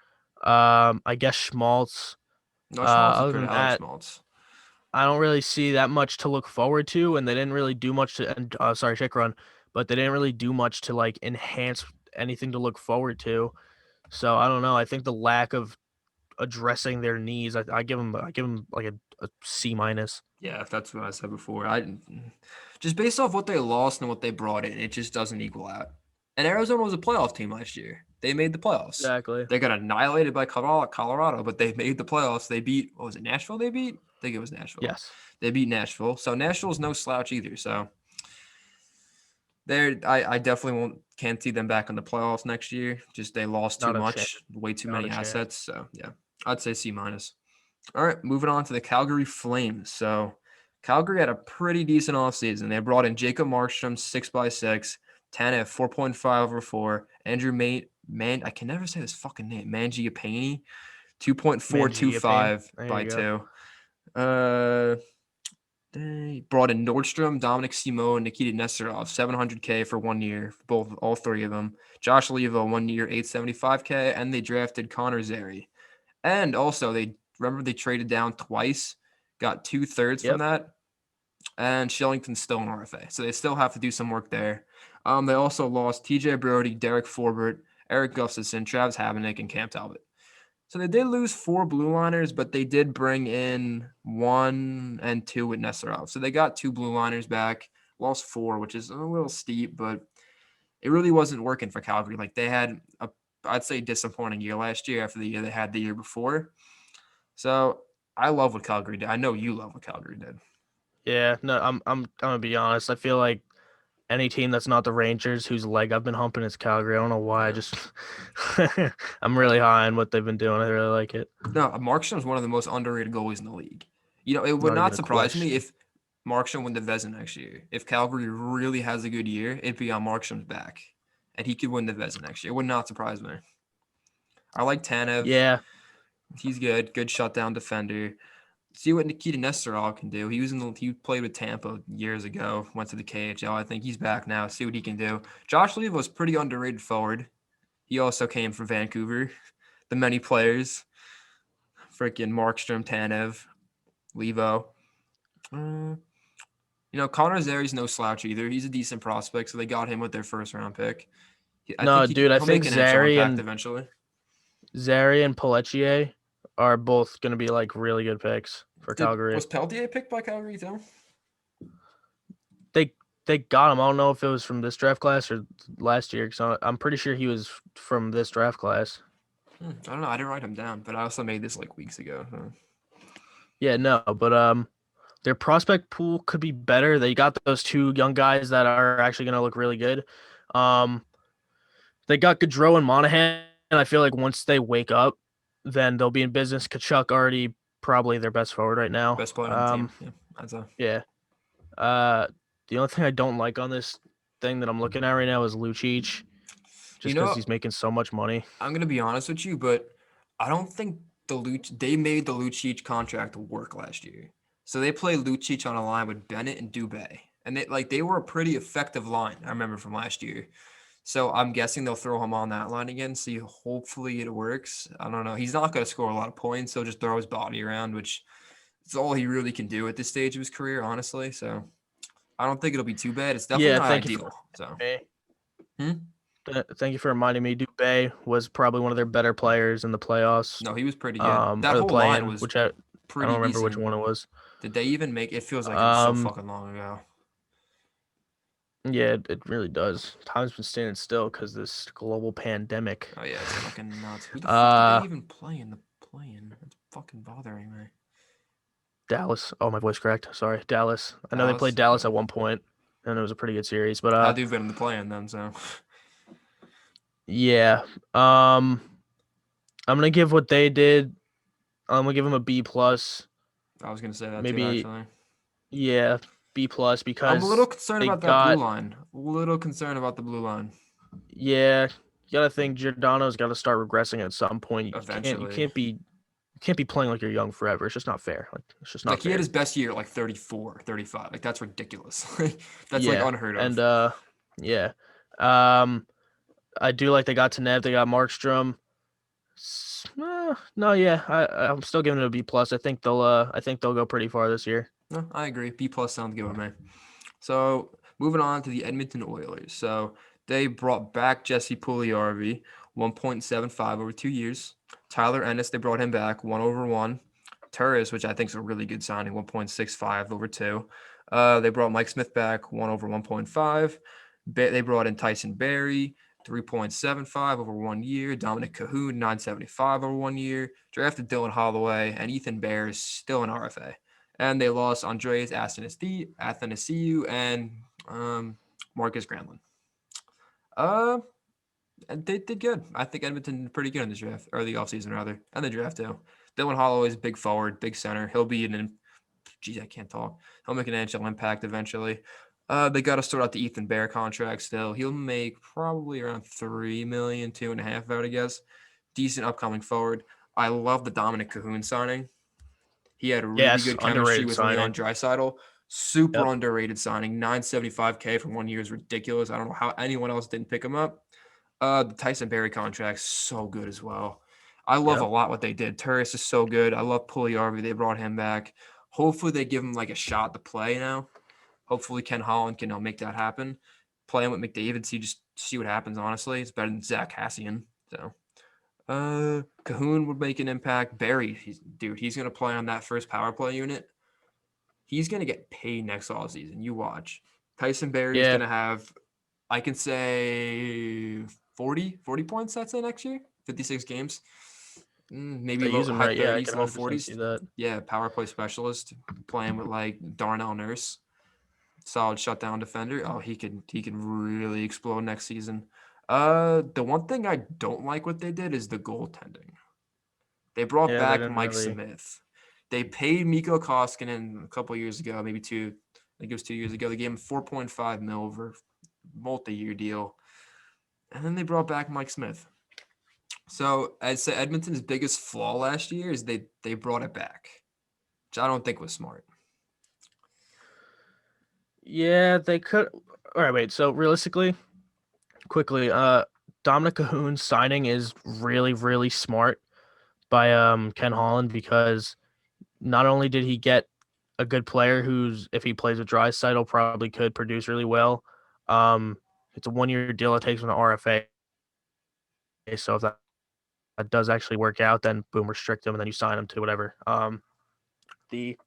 I guess Schmaltz. No, Schmaltz is Other pretty. than I like that, Schmaltz. I don't really see that much to look forward to, and they didn't really do much to. And sorry, Chick Run, but they didn't really do much to like enhance anything to look forward to. So I don't know. I think the lack of addressing their needs, I give them like a C minus. Yeah, if that's what I said before. I just based off what they lost and what they brought in, it just doesn't equal out. And Arizona was a playoff team last year. They made the playoffs. Exactly. They got annihilated by Colorado, but they made the playoffs. They beat, what was it, Nashville they beat? I think it was Nashville. Yes. They beat Nashville. So Nashville's no slouch either. So I definitely can't see them back in the playoffs next year. Just they lost too Not a chance. much, way too Not many a chance. assets. So yeah, I'd say C minus. All right, moving on to the Calgary Flames. So Calgary had a pretty decent offseason. They brought in Jacob Markstrom, 6x6, Tanev, 4.5 over 4, Andrew I can never say this fucking name, Mangiapane, Mangia pain. 2.425 There by you go. 2. They brought in Nordstrom, Dominic Simo, and Nikita Nesterov, 700K for 1 year, all 3 of them. Josh Leivo, 1 year, 875K, and they drafted Connor Zary. And also, they traded down twice, got 2/3 from Yep. that, and Shellington's still an RFA, so they still have to do some work there. They also lost TJ Brody, Derek Forbert, Eric Gustafson, Travis Habenik, and Cam Talbot. So they did lose 4 blue liners, but they did bring in 1 and 2 with Nesterov. So they got 2 blue liners back, lost 4, which is a little steep, but it really wasn't working for Calgary. Like they had I'd say disappointing year last year after the year they had the year before. So I love what Calgary did. I know you love what Calgary did. Yeah. No, I'm gonna be honest. I feel like any team that's not the Rangers, whose leg I've been humping, is Calgary. I don't know why. I Yeah. just I'm really high on what they've been doing. I really like it. No, Markstrom's one of the most underrated goalies in the league. You know, it would Not even not a surprise me question. if Markstrom win the Vezina next year. If Calgary really has a good year, it'd be on Markstrom's back, and he could win the Vezina next year. It would not surprise me. I like Tanev. Yeah. He's good shutdown defender. See what Nikita Nesterov can do. He played with Tampa years ago, went to the KHL. I think he's back now. See what he can do. Josh Leivo was pretty underrated forward. He also came from Vancouver. The many players, freaking Markstrom, Tanev, Leivo. Connor Zary's no slouch either. He's a decent prospect, so they got him with their first round pick. I think No, dude, I he'll make think an NHL impact eventually. Zary and Pelletier are both going to be like really good picks for Calgary. Was Peltier picked by Calgary too? They got him. I don't know if it was from this draft class or last year, because I'm pretty sure he was from this draft class. I don't know. I didn't write him down, but I also made this like weeks ago. So. Yeah, no, but their prospect pool could be better. They got those two young guys that are actually going to look really good. Um, they got Gaudreau and Monahan, and I feel like once they wake up, then they'll be in business. Kachuk already probably their best forward right now. Best player on the team. Yeah, that's a. Yeah. The only thing I don't like on this thing that I'm looking at right now is Lucic, You just because know, he's making so much money. I'm gonna be honest with you, but I don't think they made the Lucic contract work last year. So they played Lucic on a line with Bennett and Dubé, and they were a pretty effective line. I remember from last year. So I'm guessing they'll throw him on that line again. See, hopefully it works. I don't know. He's not gonna score a lot of points. He'll just throw his body around, which is all he really can do at this stage of his career, honestly. So I don't think it'll be too bad. It's definitely Yeah, not thank you for ideal. So. me. Hmm? Thank you for reminding me. Dubé was probably one of their better players in the playoffs. No, he was pretty good. That Or the whole line play-in, was which I don't pretty remember which decent. one it was. Did they even make it? Feels like it was so Um, fucking long ago. yeah, it really does. Time's been standing still because this global pandemic. Oh yeah, it's fucking nuts. Who the fuck did Uh, they even play in the play-in? That's fucking bothering me. Dallas. Oh, my voice cracked. Sorry, Dallas. I know they played Dallas. Dallas Okay. at one point, and it was a pretty good series. But How'd they been in the play-in then? So yeah. I'm gonna give what they did. I'm gonna give them a B plus. I was gonna say that too, Maybe actually. yeah, B plus I'm a little because concerned they about that blue got line. A little concerned about the blue line. yeah. You gotta think Giordano's got to start regressing at some point. You can't you Eventually. can't be you can't be playing like you're young forever. It's just not fair. Like it's just not Like he had fair. his best year at like 34, 35. Like that's ridiculous. That's like Yeah, unheard and of. yeah. Um, I do like they got to Nev. They got Markstrom. No, yeah, I'm still giving it a B plus. I think they'll go pretty far this year. No, I agree. B plus sounds good with me. So moving on to the Edmonton Oilers. So they brought back Jesse Puljujarvi, 1.75 over 2 years. Tyler Ennis, they brought him back 1/1. Turris, which I think is a really good signing, 1.65 over 2. They brought Mike Smith back 1/1.5. They brought in Tyson Barrie, 3.75 over 1 year. Dominic Cahoon, 975 over 1 year. Drafted Dylan Holloway, and Ethan Bear is still an RFA. And they lost Andreas Athanasiou and Marcus Granlund. And they did good. I think Edmonton did pretty good in the draft, or the offseason rather, and the draft too. Dylan Holloway is big forward, big center. He'll be I can't talk. He'll make an NHL impact eventually. They got to sort out the Ethan Bear contract still. He'll make probably around 3 million, 2.5, I would guess. Decent upcoming forward. I love the Dominic Cahoon signing. He had really Yes, good chemistry underrated with Leon signing. Draisaitl. Super Yep. underrated signing. 975K for 1 year is ridiculous. I don't know how anyone else didn't pick him up. The Tyson Barrie contract so good as well. I love a Yep. lot what they did. Turris is so good. I love Puljujarvi. They brought him back. Hopefully they give him like a shot to play now. Hopefully Ken Holland can make that happen. Playing with McDavid, see what happens. Honestly, it's better than Zach Cassian. So, Cahoon would make an impact. Barrie, he's gonna play on that first power play unit. He's gonna get paid next offseason. You watch. Tyson Barrie is Yeah. gonna have, I can say 40 points, I'd say next year, 56 games. Maybe They use him high right. Yeah, I can 30s, low 100% see 40s. that. Yeah, power play specialist playing with like Darnell Nurse, solid shutdown defender. Oh, he can really explode next season. The one thing I don't like what they did is the goaltending. They brought Yeah, they back didn't Mike really. Smith. They paid Mikko Koskinen a couple years ago, maybe two. I think it was 2 years ago. They gave him 4.5 mil over multi-year deal, and then they brought back Mike Smith. So I'd say Edmonton's biggest flaw last year is they brought it back, which I don't think was smart. Yeah, they could. All right, wait. So realistically, quickly, Dominic Cahoon's signing is really, really smart by Ken Holland, because not only did he get a good player who's, if he plays with Draisaitl, probably could produce really well. Um, it's a 1 year deal. It takes him to RFA. So if does actually work out, then boom, restrict them, and then you sign them to whatever. The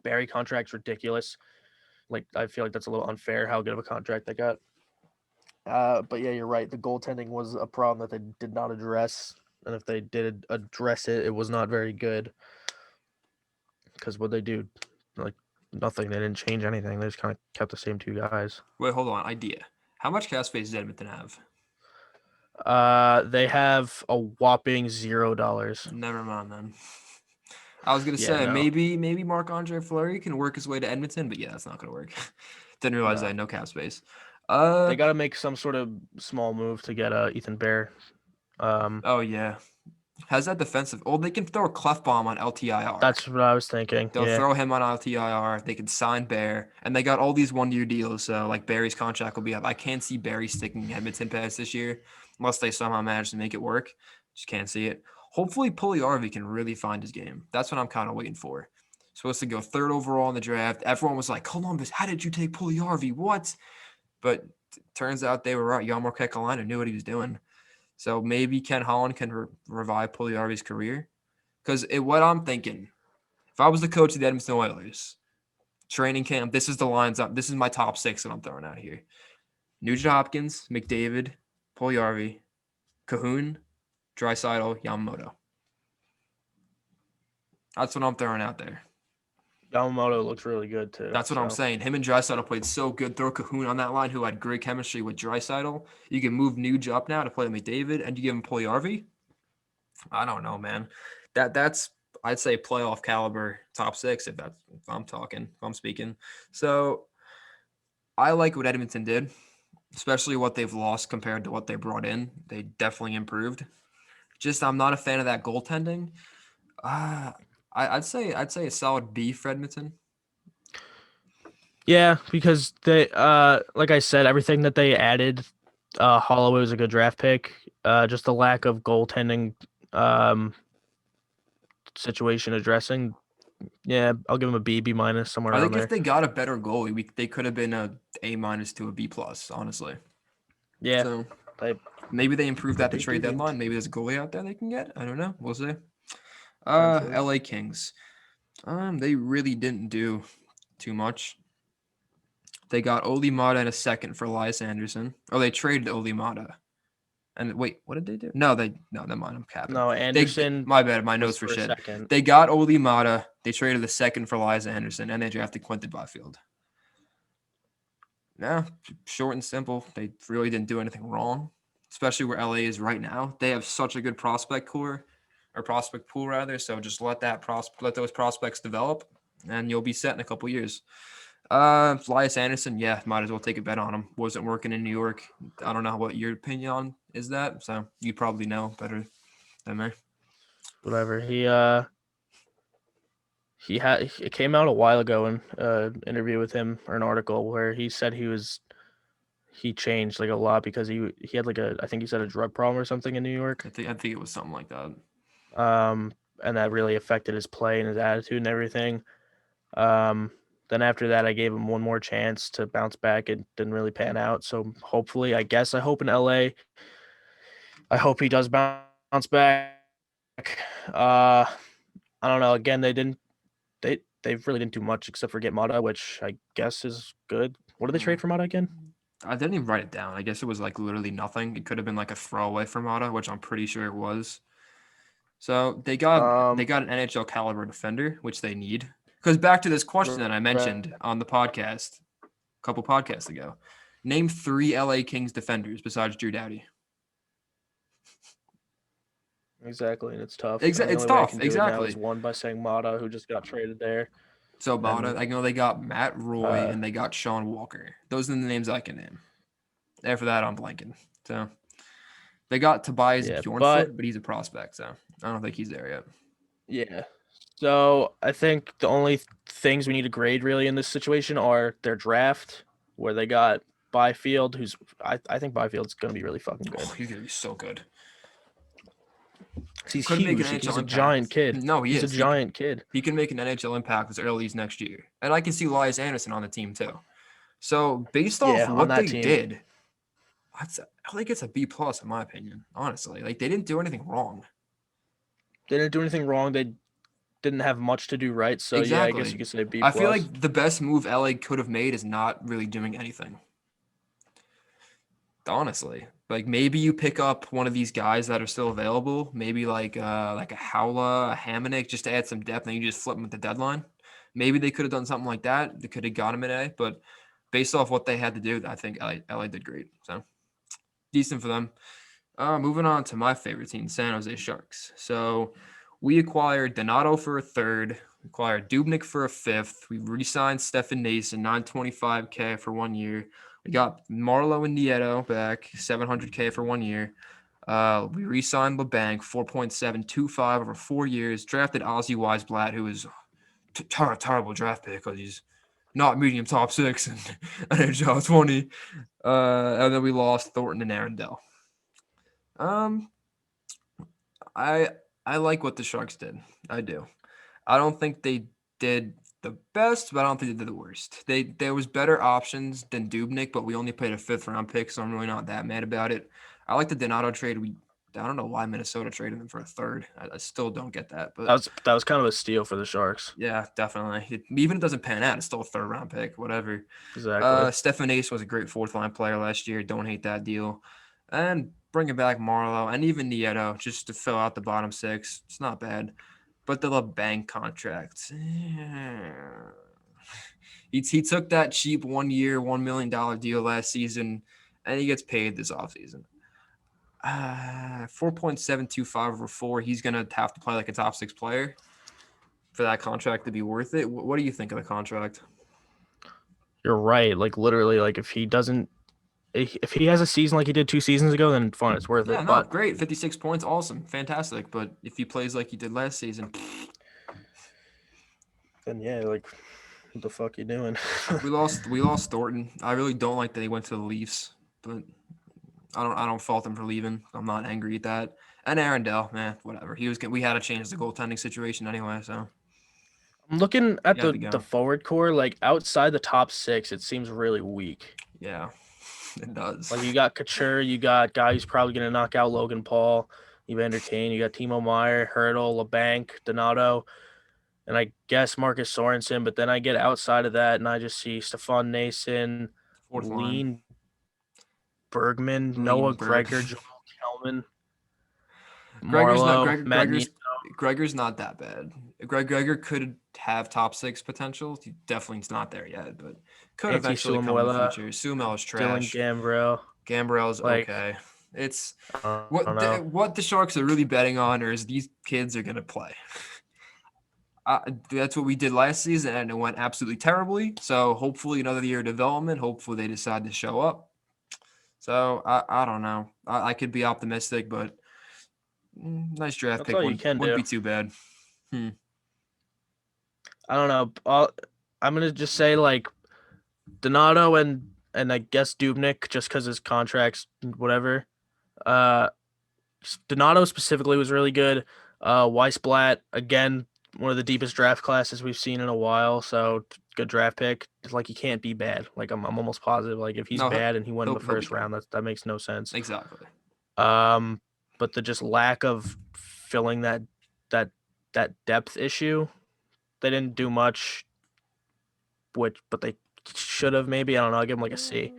Barry contract's ridiculous. Like, I feel like that's a little unfair how good of a contract they got. But yeah, you're right. The goaltending was a problem that they did not address, and if they did address it, it was not very good. Because what they do, like nothing. They didn't change anything. They just kind of kept the same two guys. Wait, hold on. Idea. How much cap space does Edmonton have? They have a whopping $0. Never mind then. I was gonna Yeah, say no. maybe Marc-Andre Fleury can work his way to Edmonton, but yeah, that's not gonna work. Didn't realize No. that no cap space. They got to make some sort of small move to get Ethan Bear. Oh yeah. Has that defensive? Oh, they can throw a clef bomb on LTIR. That's what I was thinking. They'll Yeah, throw him on LTIR. They can sign Bear, and they got all these 1-year deals. So like Barry's contract will be up. I can't see Barry sticking Edmonton past this year, unless they somehow manage to make it work. Just can't see it. Hopefully, Puljujärvi can really find his game. That's what I'm kind of waiting for. Supposed to go 3rd overall in the draft. Everyone was like, Columbus, how did you take Puljujärvi? What? But turns out they were right. Jarmo Kekalainen knew what he was doing. So maybe Ken Holland can revive Puljujärvi's career. Because what I'm thinking, if I was the coach of the Edmonton Oilers, training camp, this is the lines up. This is my top 6 that I'm throwing out here. Nugent Hopkins, McDavid, Puljujärvi, Cahoon, Draisaitl, Yamamoto. That's what I'm throwing out there. Yamamoto looks really good too. That's what I'm saying. Him and Draisaitl played so good. Throw Cahoon on that line, who had great chemistry with Draisaitl. You can move Nuge up now to play with McDavid, and you give him Puljujärvi. I don't know, man. That's I'd say playoff caliber top 6 if I'm speaking. So I like what Edmonton did, especially what they've lost compared to what they brought in. They definitely improved. Just I'm not a fan of that goaltending. I'd say a solid B for Edmonton. Yeah, because they like I said, everything that they added, Holloway was a good draft pick. Just the lack of goaltending situation addressing. Yeah, I'll give him a B minus, somewhere I around think if there. they got a better goalie, they could have been A minus to a B plus, honestly. Yeah, So I maybe they improved at the think trade they did. deadline. Maybe there's a goalie out there they can get. I don't know. We'll see. Potentially. LA Kings. They really didn't do too much. They got Oli Mata in a second for Elias Anderson. Oh, they traded Oli Mata. And wait, what did they do? No, never mind. I'm capping. No, Anderson. My bad. My notes were for a shit. second. They got Oli Mata. They traded the second for Elias Anderson, and they drafted Quinton Byfield. Yeah, short and simple. They really didn't do anything wrong, especially where LA is right now. They have such a good prospect core, or prospect pool rather. So just let those prospects develop, and you'll be set in a couple years. Elias Anderson, yeah, might as well take a bet on him. Wasn't working in New York. I don't know what your opinion on is that. So you probably know better than me. Whatever. It came out a while ago in interview with him, or an article where he said he changed like a lot because he had like I think he said a drug problem or something in New York. I think it was something like that. And that really affected his play and his attitude and everything. Then after that, I gave him one more chance to bounce back. It didn't really pan out. So hopefully, I hope in LA, I hope he does bounce back. I don't know. Again, they really didn't do much except for get Mata, which I guess is good. What did they trade for Mata again? I didn't even write it down. I guess it was like literally nothing. It could have been like a throwaway for Mata, which I'm pretty sure it was. So they got an NHL caliber defender, which they need. Because back to this question that I mentioned on the podcast a couple podcasts ago. Name 3 LA Kings defenders besides Drew Doughty. Exactly, and it's tough. It's It's tough. Now Exactly. is one by saying Mata, who just got traded there. So Mata, I know they got Matt Roy and they got Sean Walker. Those are the names I can name. After that, I'm blanking. So they got Tobias Bjornfoot, but he's a prospect, so I don't think he's there yet. Yeah. So I think the only things we need to grade really in this situation are their draft, where they got Byfield, who's I think Byfield's going to be really fucking good. Oh, he's going to be so good. He's huge. He's a giant kid. No, he's a giant kid. He can make an NHL impact as early as next year. And I can see Elias Anderson on the team too. So based off what they did, I think it's a B plus in my opinion, honestly. Like they didn't do anything wrong. They didn't do anything wrong. They didn't have much to do right. So yeah, I guess Exactly. you could say B I feel plus. like the best move LA could have made is not really doing anything. Honestly, like maybe you pick up one of these guys that are still available, maybe like a Howla, a Hamonic, just to add some depth, and you just flip them at the deadline. Maybe they could have done something like that. They could have got him in A, but based off what they had to do, I think LA did great. So decent for them. Moving on to my favorite team, San Jose Sharks. So we acquired Donato for a third, we acquired Dubnik for a fifth. We re-signed Stefan Nason, $925K for 1 year. We got Marlo and Nieto back, $700K for 1 year. We re-signed LeBanc, 4.725 over 4 years. Drafted Ozzy Weisblatt, who is terrible draft pick because he's not medium top six and NHL 20. And then we lost Thornton and Arundel. Um, I I like what the Sharks did. I do. I don't think they did the best, but I don't think they did the worst. There was better options than Dubnik, but we only paid a fifth round pick, so I'm really not that mad about it. I like the Donato trade. I don't know why Minnesota traded him for a third. I still don't get that, but That was kind of a steal for the Sharks. yeah, definitely. Even if it doesn't pan out, it's still a third round pick, whatever. Exactly. Stefan Ace was a great fourth line player last year. Don't hate that deal. And bringing back Marlowe and even Nieto just to fill out the bottom six. It's not bad. But the LeBanc contract. He took that cheap 1 year, $1 million deal last season, and he gets paid this offseason. 4.725 over 4. He's going to have to play like a top six player for that contract to be worth it. What do you think of the contract? You're right. Like literally, like if he has a season like he did 2 seasons ago, then fine, it's worth Yeah, it. no, But great. 56 points, awesome, fantastic. But if he plays like he did last season, then yeah, like what the fuck you doing? we lost Thornton. I really don't like that he went to the Leafs, but I don't fault him for leaving. I'm not angry at that. And Arundel, man, whatever. We had to change the goaltending situation anyway, so I'm looking at he had to the go. forward core, like outside the top six, it seems really weak. Yeah, it does. Like you got Couture, you got guy who's probably gonna knock out Logan Paul, Evander Kane, you got Timo Meyer, Hurdle, LeBanc, Donato, and I guess Marcus Sorensen. But then I get outside of that and I just see Stefan Nason, Fourth line, Lean Bergman, Noah Leanberg. Gregor, Joel Kelman, Gregor's not Marlowe, Greg, Matt Niemi, Gregor's not that bad. Gregor could have top six potential. He definitely is not there yet, but could Antti eventually come in the Sulumuela, future. Sumo is Dylan trash. Gambrell. Gambrell's Like okay. It's I don't know. what the Sharks are really betting on is these kids are gonna play. That's what we did last season, and it went absolutely terribly. So hopefully another year of development. Hopefully they decide to show up. So I don't know. I could be optimistic, but nice draft That's pick all you can wouldn't do. be too bad. I don't know. I'm gonna just say like Donato and I guess Dubnik just because his contracts whatever. Uh, Donato specifically was really good. Weissblatt again, one of the deepest draft classes we've seen in a while. So good draft pick. It's like he can't be bad. Like I'm almost positive. Like if he's No, bad and he won in the he'll be first good. round, that makes no sense. Exactly. Um, but the just lack of filling that that depth issue, they didn't do much. But they should have maybe. I don't know. I'll give them like a C.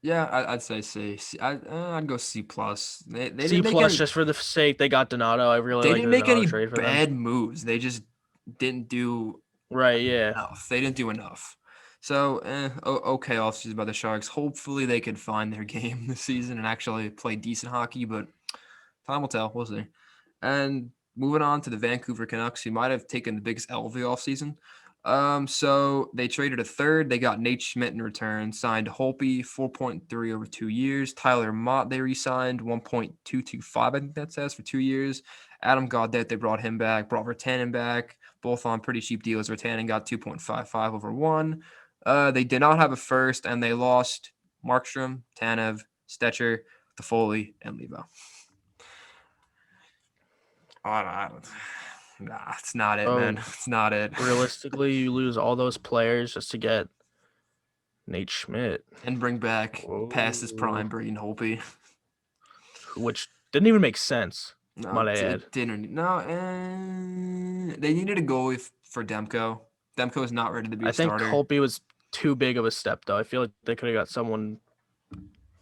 Yeah, I'd say C. I'd go C plus. They C didn't make plus any. just for the sake they got Donato. I really They like didn't the make Donato any trade for them. bad moves. They just didn't do Right, yeah. enough. They didn't do enough. So, okay, offseason by the Sharks. Hopefully, they could find their game this season and actually play decent hockey, but time will tell. We'll see. And moving on to the Vancouver Canucks, who might have taken the biggest L of the offseason. So they traded a third. They got Nate Schmidt in return, signed Holpe, 4.3 over 2 years. Tyler Mott, they re-signed 1.225, I think that says, for 2 years. Adam Gaudette, they brought him back, brought Virtanen back, both on pretty cheap deals. Virtanen got 2.55 over 1. They did not have a first, and they lost Markstrom, Tanev, Stetcher, Toffoli, and Levo. Nah, it's not it, man. Oh, It's not it. realistically, you lose all those players just to get Nate Schmidt, And bring back past his oh, prime Braden Holtby. which didn't even make sense. No, Might I add? it didn't. No, they needed a goalie for Demko. Demko is not ready to be I a think starter. Holtby was too big of a step, though. I feel like they could have got someone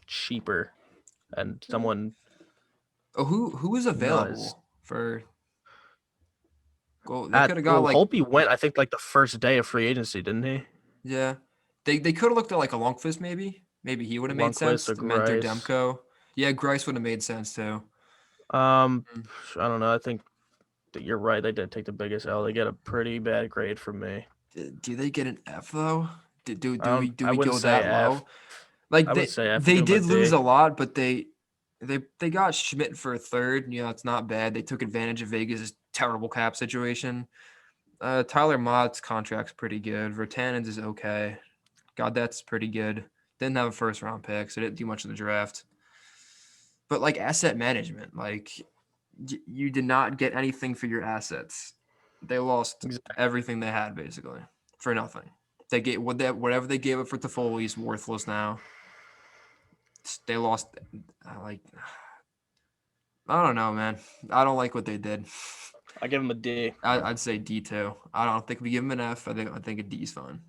cheaper and someone. Oh, who is No, is available for goal? They could have got like Holtby went. I think like the first day of free agency, didn't he? yeah. They could have looked at like a Lundqvist maybe. Maybe he would have made Lundqvist sense or to mentor Grice. Demko. Yeah, Grice would have made sense too. Um, Mm. I don't know. I think that you're right. They did take the biggest L. They get a pretty bad grade from me. Do they get an F though? Do I we wouldn't go say that F. low? Like I wouldn't say F. I'd they give him a did lose D. a lot, but they got Schmidt for a third. You know, it's not bad. They took advantage of Vegas' terrible cap situation. Tyler Mott's contract's pretty good. Vertanen's is okay. Gaudette's pretty good. Didn't have a first round pick, so didn't do much in the draft. But like asset management, like you did not get anything for your assets. They lost Exactly. everything they had basically for nothing. They gave whatever they gave up for Toffoli is worthless now. They lost like I don't know, man. I don't like what they did. I give him a D. I'd say D too. I don't think we give them an F. I think a D is fine.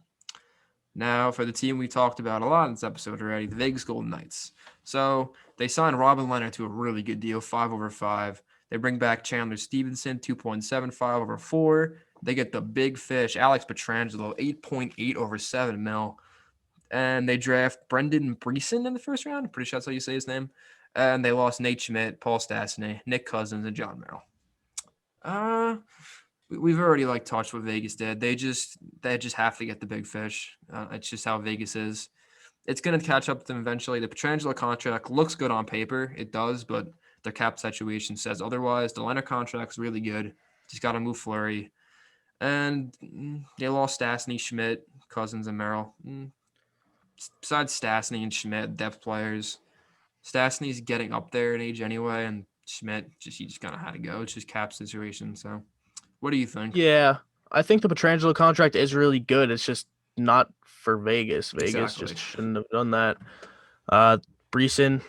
Now for the team we talked about a lot in this episode already, the Vegas Golden Knights. So they signed Robin Leonard to a really good deal, 5/5. They bring back Chandler Stevenson, 2.75/4. They get the big fish, Alex Pietrangelo, 8.8/7 mil. And they draft Brendan Breeson in the first round. I'm pretty sure that's how you say his name. And they lost Nate Schmidt, Paul Stastny, Nick Cousins, and John Merrill. We've already like touched what Vegas did. They just have to get the big fish. It's just how Vegas is. It's gonna catch up to them eventually. The Pietrangelo contract looks good on paper. It does, but their cap situation says otherwise. The Leonard contract's really good. Just got to move Fleury. And they lost Stastny, Schmidt, Cousins, and Merrill. Besides Stastny and Schmidt, depth players. Stastny's getting up there in age anyway, and Schmidt he just kind of had to go. It's just cap situation. So, what do you think? Yeah, I think the Pietrangelo contract is really good. It's just not for Vegas. Vegas Exactly. just shouldn't have done that. Breeson,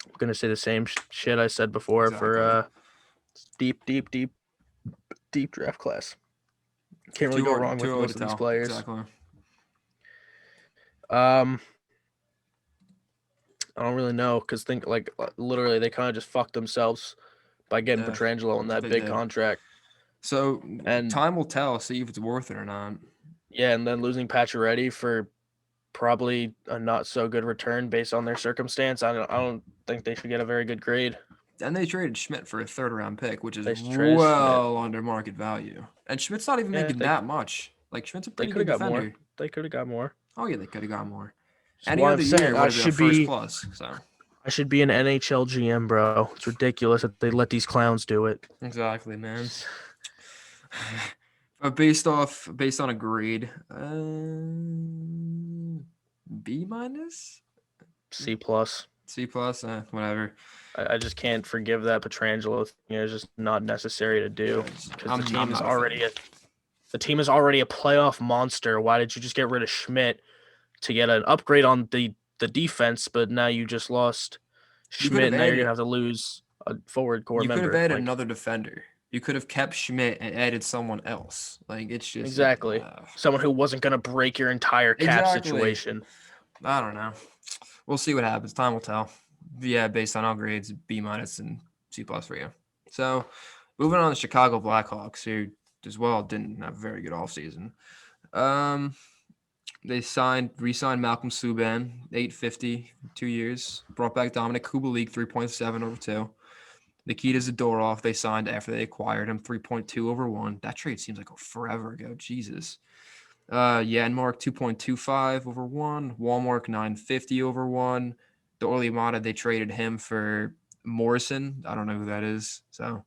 I'm gonna say the same shit I said before for deep draft class. Can't really go wrong with most of these players. Exactly. I don't really know because think like literally they kind of just fucked themselves by getting Pietrangelo on that big contract. So and time will tell, see if it's worth it or not. Yeah, and then losing Pacioretty for probably a not so good return based on their circumstance. I don't think they should get a very good grade. And they traded Schmidt for a third-round pick, which is well under market value. And Schmidt's not even making that much. Like Schmidt's a pretty good defender. They could have got more. Oh yeah, they could have got more. So Any other year would have been a first plus. So I should be an NHL GM, bro. It's ridiculous that they let these clowns do it. Exactly, man. But based on a grade, B minus, C plus, whatever. I just can't forgive that Pietrangelo thing. It's just not necessary to do because the team is already a playoff monster. Why did you just get rid of Schmidt to get an upgrade on the defense? But now you just lost Schmidt, and now you're gonna have to lose a forward core member. You could have added another defender. You could have kept Schmidt and added someone else. Like it's just exactly someone who wasn't gonna break your entire cap situation. I don't know. We'll see what happens. Time will tell. Yeah, based on all grades, B minus and C plus for you. So, moving on to Chicago Blackhawks, who as well didn't have a very good offseason. They re-signed Malcolm Subban, $850, 2 years. Brought back Dominic Kubalik, 3.7/2. Nikita Zadorov, they signed after they acquired him, 3.2/1. That trade seems like forever ago. Jesus. Janmark 2.25/1, Walmark 950/1. The Orly Mata, they traded him for Morrison. I don't know who that is. So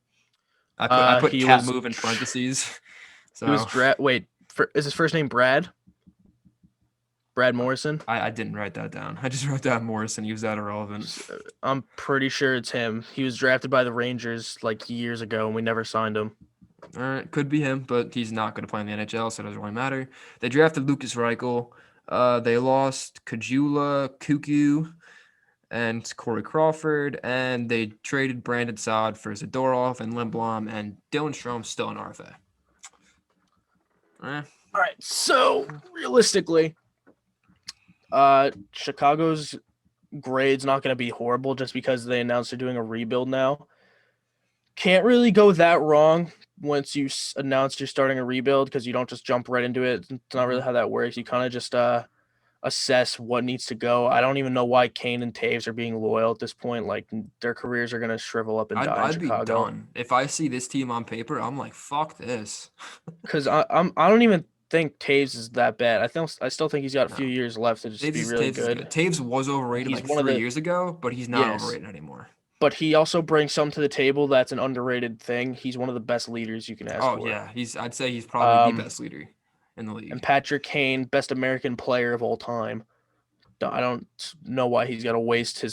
I put cat move in parentheses. So he was is his first name Brad? Brad Morrison? I didn't write that down. I just wrote down Morrison. He was that irrelevant. I'm pretty sure it's him. He was drafted by the Rangers like years ago, and we never signed him. All right, could be him, but he's not going to play in the NHL, so it doesn't really matter. They drafted Lucas Reichel. They lost Kajula, Kuku, and Corey Crawford, and they traded Brandon Saad for Zadorov and Lindblom, and Dylan Strome still in RFA. All right, so realistically, Chicago's grade's not going to be horrible just because they announced they're doing a rebuild now. Can't really go that wrong once you announce you're starting a rebuild because you don't just jump right into it. It's not really how that works. You kind of just assess what needs to go. I don't even know why Kane and Taves are being loyal at this point. Like their careers are going to shrivel up and die in I'd be Chicago. done if I see this team on paper. I'm like, fuck this. Because I don't even think Taves is that bad. I still think he's got a few years left to just be really good. Taves was overrated He's like one of 3 the years ago, but he's not overrated anymore. But he also brings some to the table that's an underrated thing. He's one of the best leaders you can ask for. Oh yeah, I'd say he's probably the best leader in the league. And Patrick Kane, best American player of all time. I don't know why he's got to waste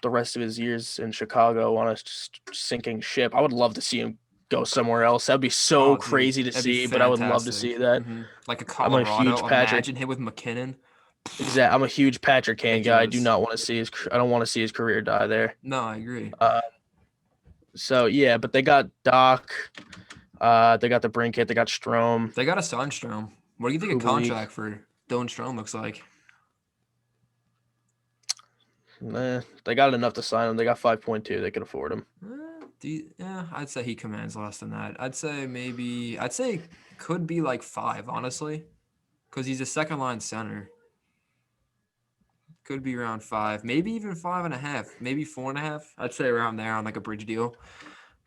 the rest of his years in Chicago on a sinking ship. I would love to see him go somewhere else. That'd be so crazy to see, but I would love to see that. Like a Colorado. I'm a huge Imagine him with McKinnon. Exactly. I'm a huge Patrick Kane guy. I do not want to see I don't want to see his career die there. No, I agree. So yeah, but they got Doc. They got the Brinkett. They got Strome. They got a sign Strome. What do you think a contract for Dylan Strome looks like? They got enough to sign him. They got 5.2. They could afford him. Yeah, I'd say he commands less than that. I'd say could be like 5, honestly, because he's a second line center. Could be around 5, maybe even 5.5, maybe 4.5. I'd say around there on like a bridge deal.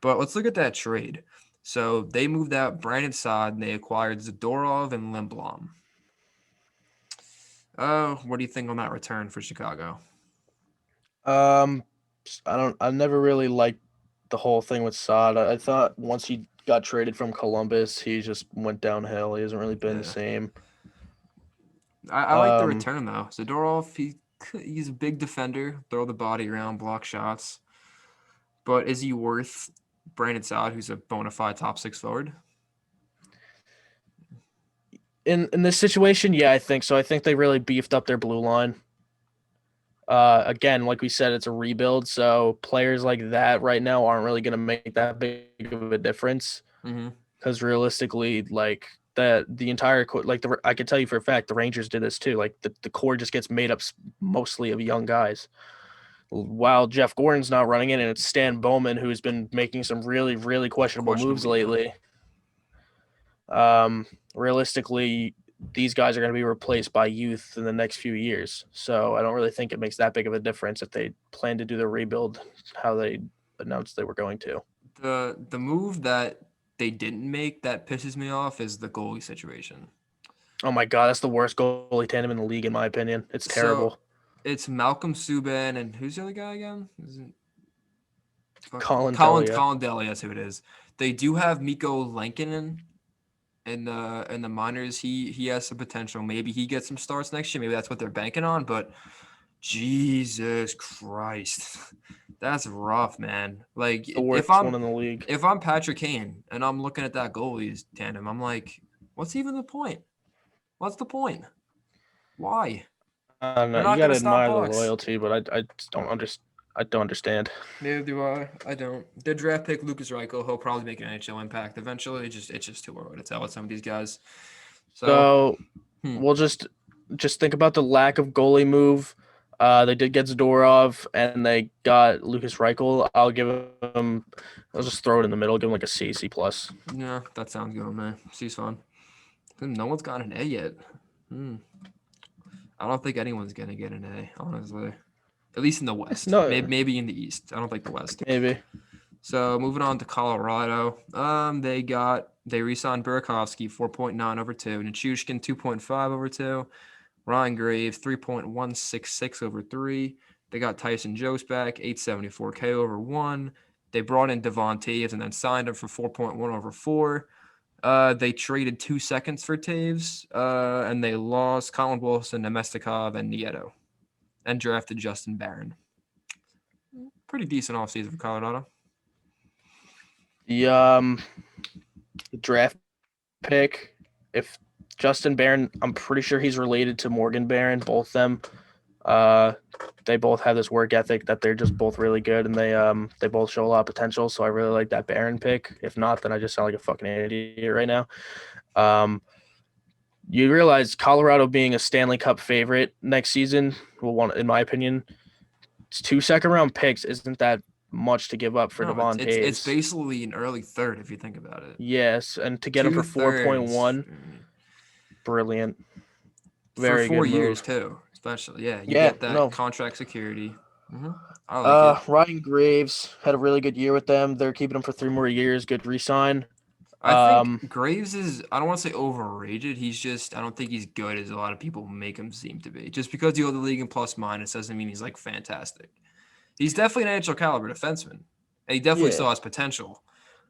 But let's look at that trade. So they moved out Brandon Saad and they acquired Zadorov and Lindblom. What do you think on that return for Chicago? I never really liked the whole thing with Saad. I thought once he got traded from Columbus, he just went downhill. He hasn't really been the same. I like the return though. Zadorov, he's a big defender, throw the body around, block shots. But is he worth Brandon Saad, who's a bona fide top 6 forward? In this situation, yeah, I think so. I think they really beefed up their blue line. Again, like we said, it's a rebuild, so players like that right now aren't really going to make that big of a difference. Because realistically, like the entire I can tell you for a fact the Rangers did this too. Like the core just gets made up mostly of young guys. While Jeff Gordon's not running it, and it's Stan Bowman who's been making some really, really questionable moves lately. Realistically, these guys are going to be replaced by youth in the next few years. So I don't really think it makes that big of a difference if they plan to do the rebuild how they announced they were going to. The move that they didn't make that pisses me off is the goalie situation. Oh my God, that's the worst goalie tandem in the league, in my opinion. It's terrible. So it's Malcolm Subban and who's the other guy again? Colin Delia. Colin Delia, that's who it is. They do have Mikko Lankinen in the minors. He has some potential. Maybe he gets some starts next year. Maybe that's what they're banking on. But Jesus Christ, that's rough, man. Like the worst one in the league. If I'm Patrick Kane and I'm looking at that goalies tandem, I'm like, what's even the point? What's the point? Why? I don't know. You gotta admire the loyalty, but I don't understand. I don't understand. Neither do I. I don't. Their draft pick, Lucas Reichel, he'll probably make an NHL impact eventually. It's just too early to tell with some of these guys. So we'll just think about the lack of goalie move. They did get Zadorov, and they got Lucas Reichel. I'll just throw it in the middle, give him like a C plus. Yeah, that sounds good, man. C's fun. No one's got an A yet. I don't think anyone's gonna get an A, honestly. At least in the West. No, maybe in the East. I don't think the West. Maybe. So moving on to Colorado, they re-signed Burakovsky 4.9 over 2, Nichushkin 2.5 over 2, Ryan Graves 3.166 over 3. They got Tyson Jost back 874K over 1. They brought in Devon Taves and then signed him for 4.1 over 4. They traded 2 seconds for Taves, and they lost Colin Wilson, Nemestikov, and Nieto, and drafted Justin Barron. Pretty decent offseason for Colorado. The draft pick, if Justin Barron, I'm pretty sure he's related to Morgan Barron, both of them. They both have this work ethic that they're just both really good, and they both show a lot of potential. So I really like that Barron pick. If not, then I just sound like a fucking idiot right now. Um, you realize Colorado being a Stanley Cup favorite next season, well, one in my opinion, it's 2 second-round picks isn't that much to give up for No, Devon it's Taves. basically an early third if you think about it. Yes, and to get him for Two four point thirds one, brilliant, for very good 4 years move. too, especially. Yeah, you Yeah, get that no. contract security. I like it. Ryan Graves had a really good year with them. They're keeping him for 3 more years. Good resign. I think Um, Graves is, I don't want to say overrated. He's just, I don't think he's good as a lot of people make him seem to be. Just because you hold the league in plus minus doesn't mean he's like fantastic. He's definitely an NHL caliber defenseman. And he definitely yeah, still has potential,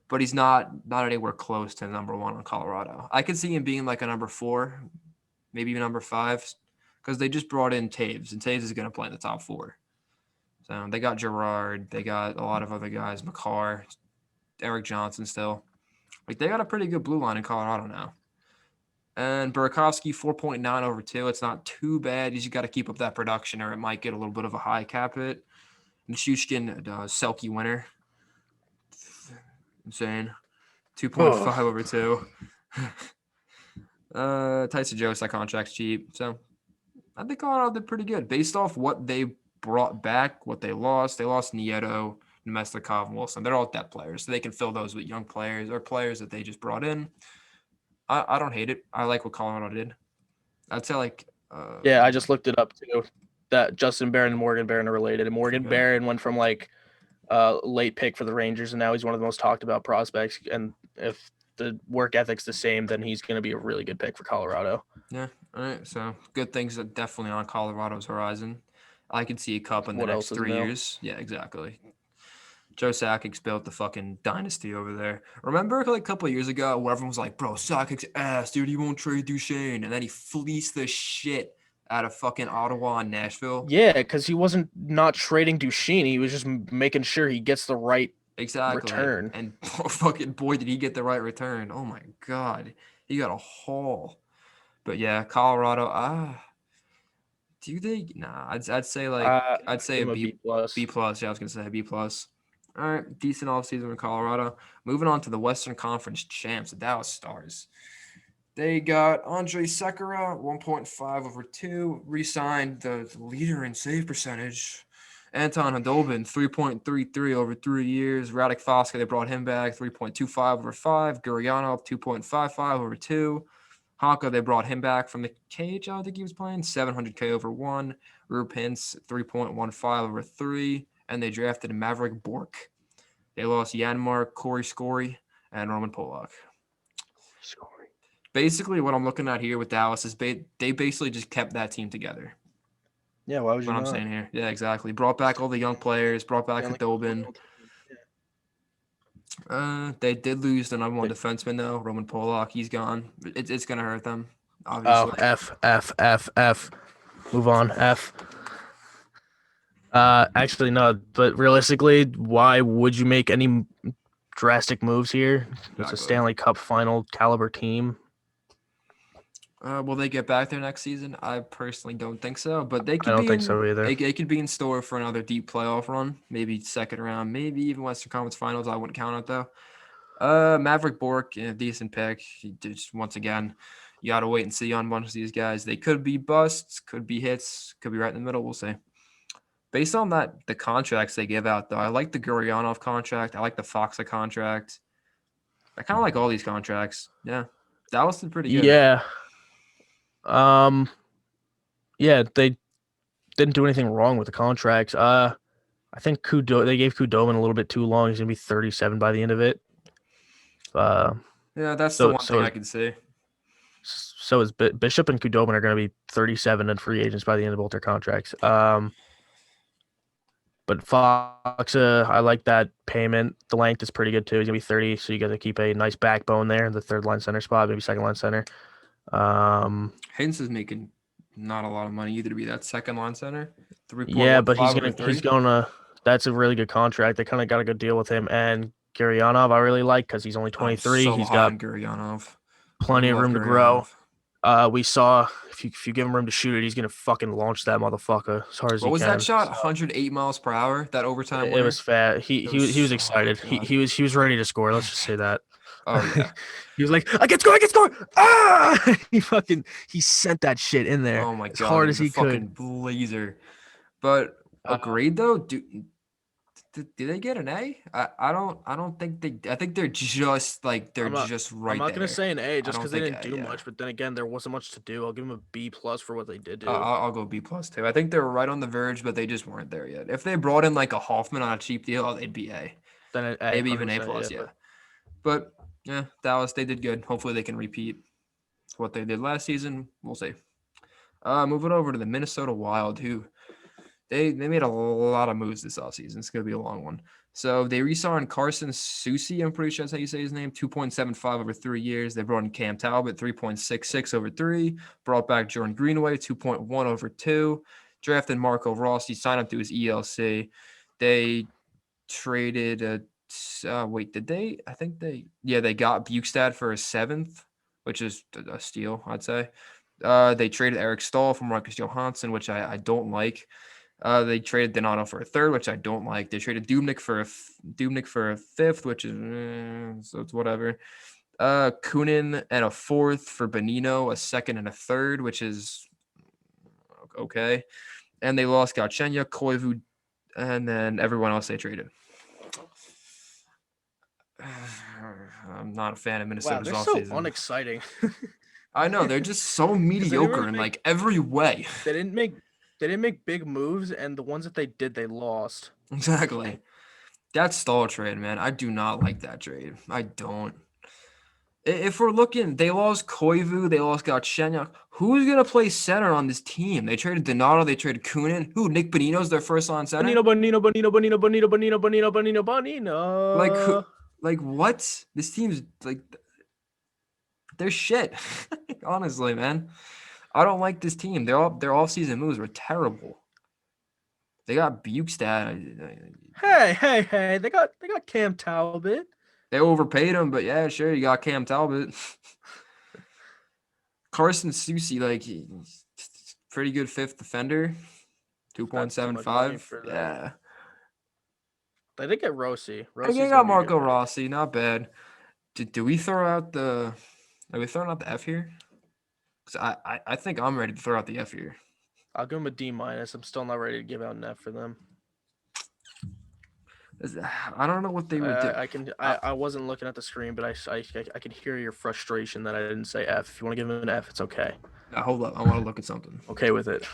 but he's not anywhere close to number one on Colorado. I could see him being like a number four, maybe even number five, because they just brought in Taves, and Taves is going to play in the top four. So they got Gerard, they got a lot of other guys, McCarr, Eric Johnson still. Like they got a pretty good blue line in Colorado now. And Burakovsky 4.9 over 2. It's not too bad. You just got to keep up that production or it might get a little bit of a high cap hit. And Chuckin, Selke winner. Insane. 2.5 over 2. Tyson Jost, that contract's cheap. So I think Colorado did pretty good based off what they brought back, what they lost. They lost Nieto, Nemestikov, and Wilson. They're all depth players, so they can fill those with young players or players that they just brought in. I don't hate it. I like what Colorado did. I'd say like yeah. I just looked it up too. That Justin Barron and Morgan Barron are related. And Morgan okay. Barron went from like late pick for the Rangers, and now he's one of the most talked about prospects. And if the work ethic's the same, then he's going to be a really good pick for Colorado. Yeah. All right. So good things are definitely on Colorado's horizon. I could see a cup in the What next else is 3 new? years. Yeah, exactly. Joe Sakic's built the fucking dynasty over there. Remember like a couple of years ago where everyone was like, bro, Sakic's ass, dude, he won't trade Duchesne. And then he fleeced the shit out of fucking Ottawa and Nashville. Yeah, because he wasn't not trading Duchesne. He was just making sure he gets the right Exactly. return. And fucking boy, did he get the right return. Oh my God. He got a haul. But yeah, Colorado, do they? Nah, I'd say like I'd say Give a him a B B plus. plus. Yeah, I was gonna say a B plus. All right, decent offseason in Colorado. Moving on to the Western Conference champs, the Dallas Stars. They got Andre Sekera, 1.5 over 2, re-signed the leader in save percentage. Anton Hadolbin, 3.33 over 3 years. Radek Foska, they brought him back, 3.25 over 5. Gurianov, 2.55 over 2. Honka, they brought him back from the KHL, I think he was playing, 700K over 1. Rupins, 3.15 over 3. And they drafted Maverick Bork. They lost Yanmar, Corey Scory, and Roman Polak. Basically, what I'm looking at here with Dallas is they basically just kept that team together. Yeah, why would That's you what I'm not? saying here. Yeah, exactly. Brought back all the young players, brought back Stanley Khudobin. Cup team. They did lose the number one Yeah. defenseman, though, Roman Polak. He's gone. It's going to hurt them, Oh, obviously. F. Move on. F. Actually, no. But realistically, why would you make any drastic moves here? It's a Exactly. Stanley Cup final caliber team. Will they get back there next season? I personally don't think so, but they I could don't be think so in. either. They could be in store for another deep playoff run, maybe second round, maybe even Western Conference Finals. I wouldn't count it though. Maverick Bork, decent pick. He just once again, you got to wait and see on a bunch of these guys. They could be busts, could be hits, could be right in the middle. We'll see. Based on that, the contracts they give out though, I like the Guryanov contract. I like the Foxa contract. I kind of like all these contracts. Yeah, Dallas did pretty good. Yeah. Um. Yeah, they didn't do anything wrong with the contracts. I think they gave Kudoman a little bit too long. He's gonna be 37 by the end of it. Uh, Yeah, that's the so one thing so I can see. so is Bishop and Kudoman are gonna be 37 and free agents by the end of both their contracts. But Fox, I like that payment. The length is pretty good too. He's gonna be 30, so you got to keep a nice backbone there in the third line center spot, maybe second line center. Haynes is making not a lot of money either to be that second line center. Yeah, 3.15 but over 3. he's gonna. That's a really good contract. They kind of got a good deal with him and Gurianov. I really like because he's only I'm 23. so He's high got on Guryanov. I plenty of love room to grow. Guryanov. We saw if you give him room to shoot it, he's gonna fucking launch that motherfucker as hard as What he was that can. shot? So 108 miles per hour. That overtime it was winner. fat. It was He was oh excited. god. He was ready to score. Let's just say that. Oh yeah. He was like, I can score, I can score. Ah! He sent that shit in there Oh my as god. hard It as was a he could. fucking blazer. But a Uh, grade though, did they get an A? I don't think they. I think they're I'm not just I'm right not gonna there. say an A I just don't because they think didn't A. do Yeah. much, but then again, there wasn't much to do. I'll give them a B plus for what they did Uh, do. I'll, I'll go B plus too. I think they're right on the verge, but they just weren't there yet. If they brought in like a Hoffman on a cheap deal, they'd be A, Then an A, maybe hundred even A percent, plus. yeah. Yeah. But yeah, Dallas, they did good. Hopefully they can repeat what they did last season. We'll see. Moving over to the Minnesota Wild, who they made a lot of moves this offseason. It's gonna be a long one. So they re-signed Carson Soucy, I'm pretty sure that's how you say his name, 2.75 over 3 years. They brought in Cam Talbot, 3.66 over 3. Brought back Jordan Greenaway, 2.1 over 2. Drafted Marco Rossi, signed him to his ELC. They traded wait, did they? I think they got Bukestad for a 7th, which is a steal, I'd say. They traded Eric Stahl for Marcus Johansson, which I don't like. They traded Donato for a 3rd, which I don't like. They traded Dubnik for a 5th, which is so it's whatever. Kunin and a 4th for Benino, a 2nd and a 3rd, which is okay. And they lost Galchenyuk, Koivu, and then everyone else they traded. I'm not a fan of Wow, Minnesota's they're so offseason. unexciting. I know they're just so Because they didn't mediocre really in make like every way. they didn't make big moves, and the ones that they did, they lost. Exactly. That Stahl trade, man. I do not like that trade. I don't. If we're looking, they lost Koivu, they lost Galchenyuk. Who's gonna play center on this team? They traded Donato, they traded Kunin. Who? Nick Bonino's their first line center. Like who? Bonino. Like what? This team's like they're shit. Honestly, man. I don't like this team. Their off-season moves were terrible. They got Bukestad. Hey! They got Cam Talbot. They overpaid him, but yeah, sure, you got Cam Talbot. Carson Soucy, like he's pretty good 5th defender, That's too much money 2.75. for them. Yeah. They did get Rossi. And you Rossi's got gonna be a good Marco pick. Rossi, not bad. Do we throw out the are we throwing out the F here? Because I think I'm ready to throw out the F here. I'll give them a D minus. I'm still not ready to give out an F for them. I don't know what they were doing. I wasn't looking at the screen, but I can hear your frustration that I didn't say F. If you want to give them an F, it's okay. Hold up. I want to look at something. Okay with it.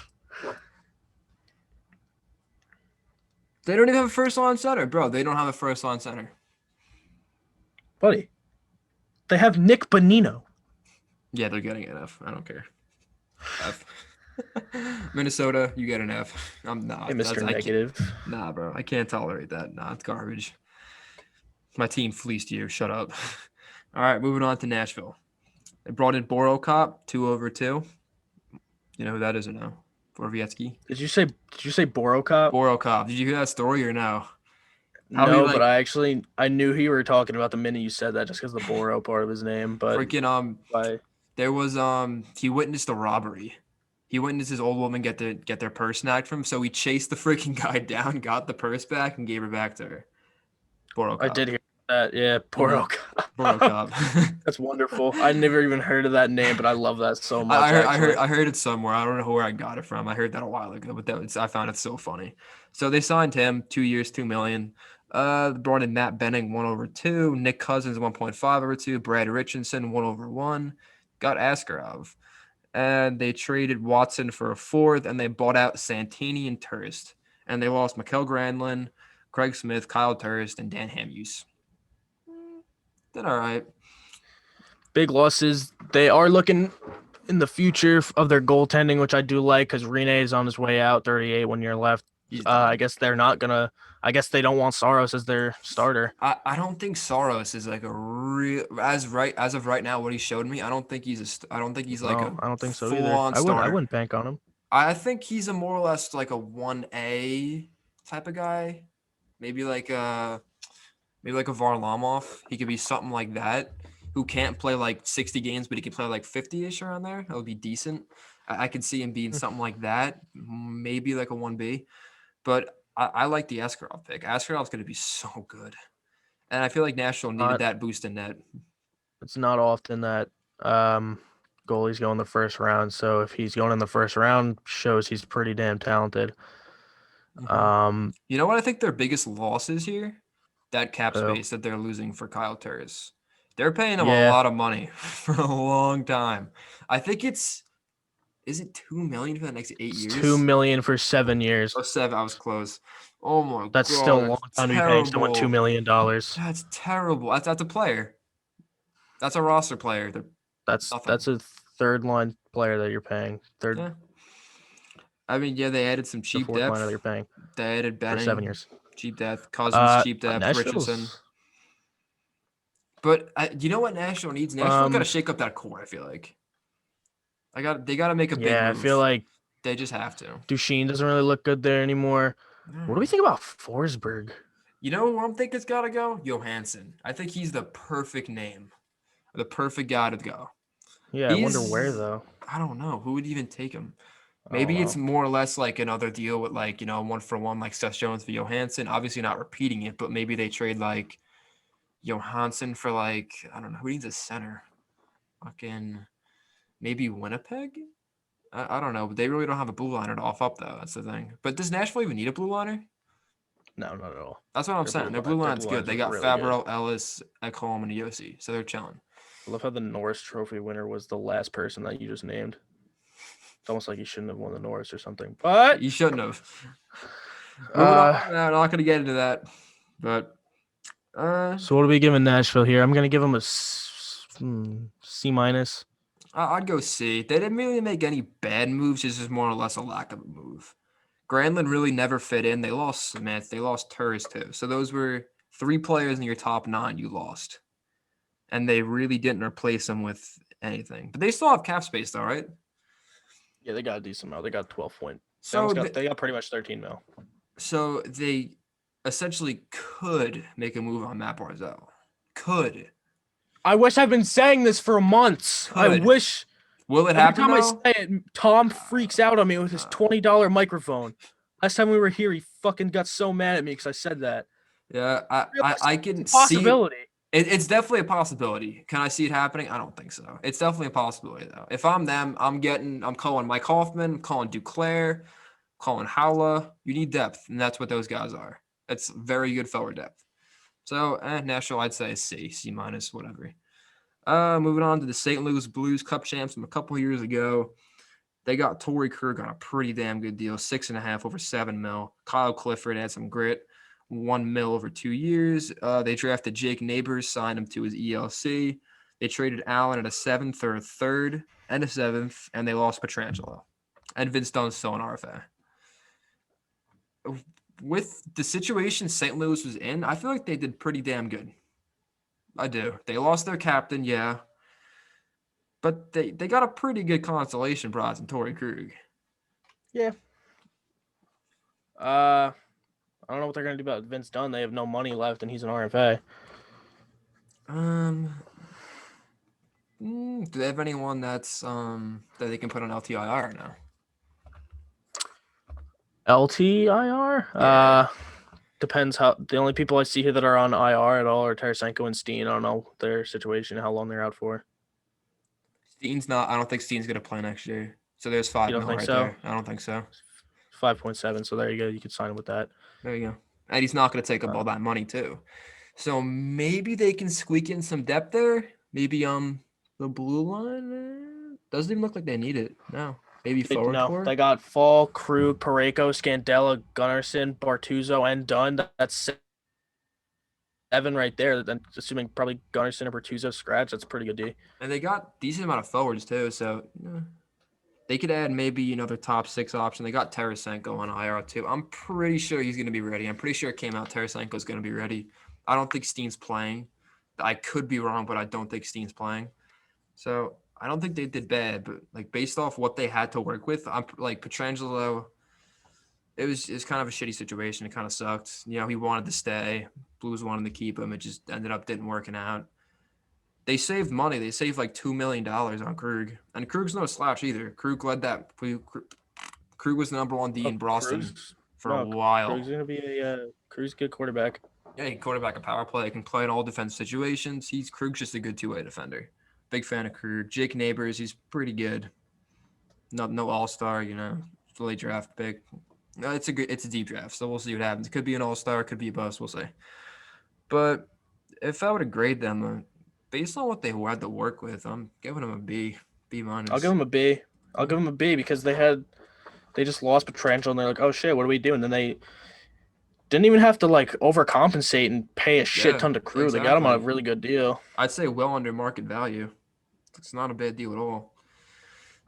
They don't even have a first line center, bro. They don't have a first line center. Buddy, they have Nick Bonino. Yeah, they're getting an F. I don't care. F. Minnesota, you get an F. I'm not. Hey, Mr. Negative. Nah, bro. I can't tolerate that. Nah, it's garbage. My team fleeced you. Shut up. All right, moving on to Nashville. They brought in Boro Cop, 2 over 2. You know who that is or no? Borowiecki. Did you say Borocop? Boro Cop. Did you hear that story or no? No, but I knew who you were talking about the minute you said that, just because the Boro part of his name. But freaking there was he witnessed a robbery. He witnessed his old woman get their purse snagged from him, so he chased the freaking guy down, got the purse back, and gave her back to her. Boro Cop. I did hear that. Yeah, Borocop. Boro Cop. That's wonderful. I never even heard of that name, but I love that so much. I heard it somewhere. I don't know where I got it from. I heard that a while ago, but I found it so funny. So they signed him 2 years, $2 million. Brought in Matt Benning 1 over 2, Nick Cousins 1.5 over 2, Brad Richardson 1 over 1, got Askarov, and they traded Watson for a 4th, and they bought out Santini and Turst, and they lost Mikael Granlund, Craig Smith, Kyle Turst, and Dan Hamhuis. Did all right. Big losses. They are looking in the future of their goaltending, which I do like because Rene is on his way out, 38, 1 year left. I guess they're not gonna. I guess they don't want Saros as their starter. I don't think Saros is like a real as of right now. What he showed me, I don't think he's I don't think he's like I don't think so either. full-on starter. I wouldn't bank on him. I think he's a more or less like a 1A type of guy. Maybe like a Varlamov. He could be something like that. who can't play like 60 games, but he can play like 50-ish around there. That would be decent. I could see him being something like that, maybe like a 1B. But I like the Askarov pick. Askarov's going to be so good. And I feel like Nashville needed Not, that boost in net. it's not often that goalies go in the first round. So if he's going in the first round, shows he's pretty damn talented. You know what I think their biggest loss is here? That cap So space that they're losing for Kyle Turris. They're paying him a yeah, lot of money for a long time. I think is it $2 million for the next 8 it's years? 2 million for 7 years. Oh, 7. I was close. Oh my That's still god, a long that's time to be paying someone $2 terrible. million. That's terrible. That's a player. That's a roster player. They're nothing. That's a third line player that you're paying. Third Yeah. I mean, yeah, they added some the cheap fourth liner that depth. you're paying They added for 7 Benning, years. cheap depth. Cousins, cheap depth. Richardson. Nashville's But you know what Nashville needs? Nashville got to shake up that core. I feel like they got to make a big yeah, I feel move. like They just have to. Duchesne doesn't really look good there anymore. What do we think about Forsberg? You know who I'm thinking it's got to go? Johansson. I think he's the perfect name, the perfect guy to go. Yeah, I wonder where though. I don't know who would even take him. I don't Maybe it's know. more or less like another deal with like 1-for-1 like Seth Jones for Johansson. Obviously not repeating it, but maybe they trade like Johansson for like I don't know who needs a center. Fucking maybe Winnipeg. I don't know, but they really don't have a blue liner to off up though. That's the thing. But does Nashville even need a blue liner? No, not at all. That's what I'm saying. Their blue Their line's blue good. lines They are got really good. Fabro, Ellis, Ekholm, and Yossi, so they're chilling. I love how the Norris Trophy winner was the last person that you just named. It's almost like you shouldn't have won the Norris or something. But You shouldn't have. Moving on. I'm not going to get into that. But so what are we giving Nashville here? I'm gonna give them a C minus. I'd go C. They didn't really make any bad moves. It's just more or less a lack of a move. Granlund really never fit in. They lost Smith. They lost Turris too. So those were 3 players in your top 9 you lost. And they really didn't replace them with anything. But they still have cap space though, right? Yeah, they got a decent amount. They got 12 point. So They got pretty much 13 mil. So they essentially could make a move on Matt Barzell. Could. I wish I've been saying this for months. I wish. Will it Every happen time I though? say it, Tom freaks out on me with his $20 microphone. Last time we were here, he fucking got so mad at me because I said that. Yeah, I can It's a possibility. see. It's definitely a possibility. Can I see it happening? I don't think so. It's definitely a possibility though. If I'm them, I'm calling Mike Hoffman, I'm calling Duclair, calling Howla. You need depth, and that's what those guys are. It's very good forward depth. So, Nashville, I'd say C minus, whatever. Moving on to the St. Louis Blues Cup champs from a couple years ago. They got Torrey Krug on a pretty damn good deal, 6.5 over 7 mil. Kyle Clifford had some grit, 1 mil over 2 years. They drafted Jake Neighbors, signed him to his ELC. They traded Allen at a 7th or a 3rd and a 7th, and they lost Pietrangelo. And Vince Dunn's still an RFA. With the situation St. Louis was in, I feel like they did pretty damn good. I do. They lost their captain, yeah. But they got a pretty good consolation prize in Torrey Krug. Yeah. I don't know what they're gonna do about Vince Dunn. They have no money left, and he's an RFA. Do they have anyone that's that they can put on LTIR now? LTIR? Yeah. Depends how. The only people I see here that are on IR at all are Tarasenko and Steen. I don't know their situation, how long they're out for. Steen's not. I don't think Steen's gonna play next year. So there's 5 You don't mil think right so? there. I don't think so. 5.7. So there you go. You could sign him with that. There you go. And he's not gonna take up all that money too. So maybe they can squeak in some depth there. Maybe the blue line doesn't even look like they need it. No. Maybe forward core. They got Fall, Krug, Parayko, Scandella, Gunnarsson, Bartuzo, and Dunn. That's 7 right there. Then assuming probably Gunnarsson and Bartuzo scratch, that's a pretty good D. And they got decent amount of forwards too, so they could add maybe another top 6 option. They got Tarasenko on IR too. I'm pretty sure he's going to be ready. I'm pretty sure it came out Tarasenko's going to be ready. I don't think Steen's playing. I could be wrong, but I don't think Steen's playing. So I don't think they did bad, but like based off what they had to work with, I'm like Pietrangelo. It was kind of a shitty situation. It kind of sucked. He wanted to stay. Blues wanted to keep him. It just ended up didn't working out. they saved money. They saved like $2 million on Krug. And Krug's no slouch either. Krug led that. Krug was the number 1 D in Boston for a while. Krug's going to be Krug's good quarterback. Yeah, he can quarterback a power play. He can play in all defense situations. Krug's just a good two-way defender. Big fan of Krug. Jake Neighbors, he's pretty good. No all-star, late draft pick. No, it's a deep draft, so we'll see what happens. It could be an all-star, it could be a bust, we'll see. But if I were to grade them, based on what they had to work with, I'm giving them a B minus. I'll give them a B because they just lost Petrangelo and they're like, oh shit, what do we do? And then they didn't even have to like overcompensate and pay a shit ton to Krug. Exactly. They got him on a really good deal. I'd say well under market value. It's not a bad deal at all.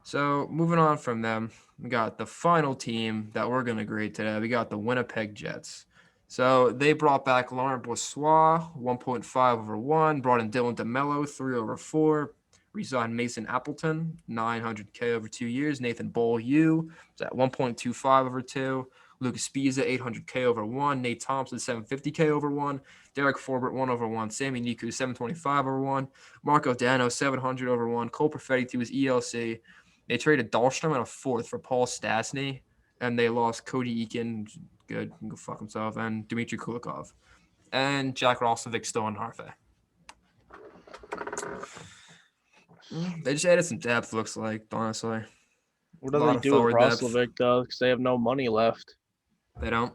So moving on from them, we got the final team that we're going to grade today. We got the Winnipeg Jets. So they brought back Laurent Brossoit, 1.5/1, brought in Dylan DeMello, 3/4, re-signed Mason Appleton, $900K over 2 years, Nathan Beaulieu was at 1.25/2, Lucas Spiza, $800K over 1, Nate Thompson, $750K over 1, Derek Forbert, 1/1, Sammy Niku, $725/1, Marco Dano, $700 over 1, Cole Perfetti to his ELC. They traded Dahlstrom and a 4th for Paul Stastny, and they lost Cody Eakin, good, he can go fuck himself, and Dmitry Kulikov. And Jack Roslovic still on Harfe. They just added some depth, looks like, honestly. What do they do with Roslovic, though? Because they have no money left. They don't?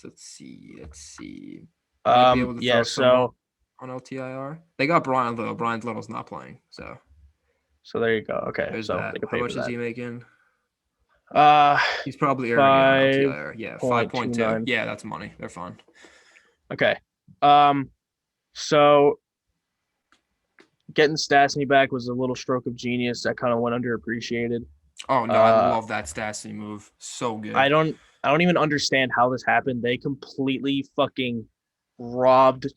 Let's see. Yeah, so on LTIR, they got Brian Little. Brian Little's not playing, so there you go. Okay, there's so that. How much is he making? He's probably earning on LTIR. Yeah, 5.2. Yeah, that's money. They're fine. Okay. So getting Stastny back was a little stroke of genius that kind of went underappreciated. Oh no, I love that Stastny move. So good. I don't even understand how this happened. They completely fucking robbed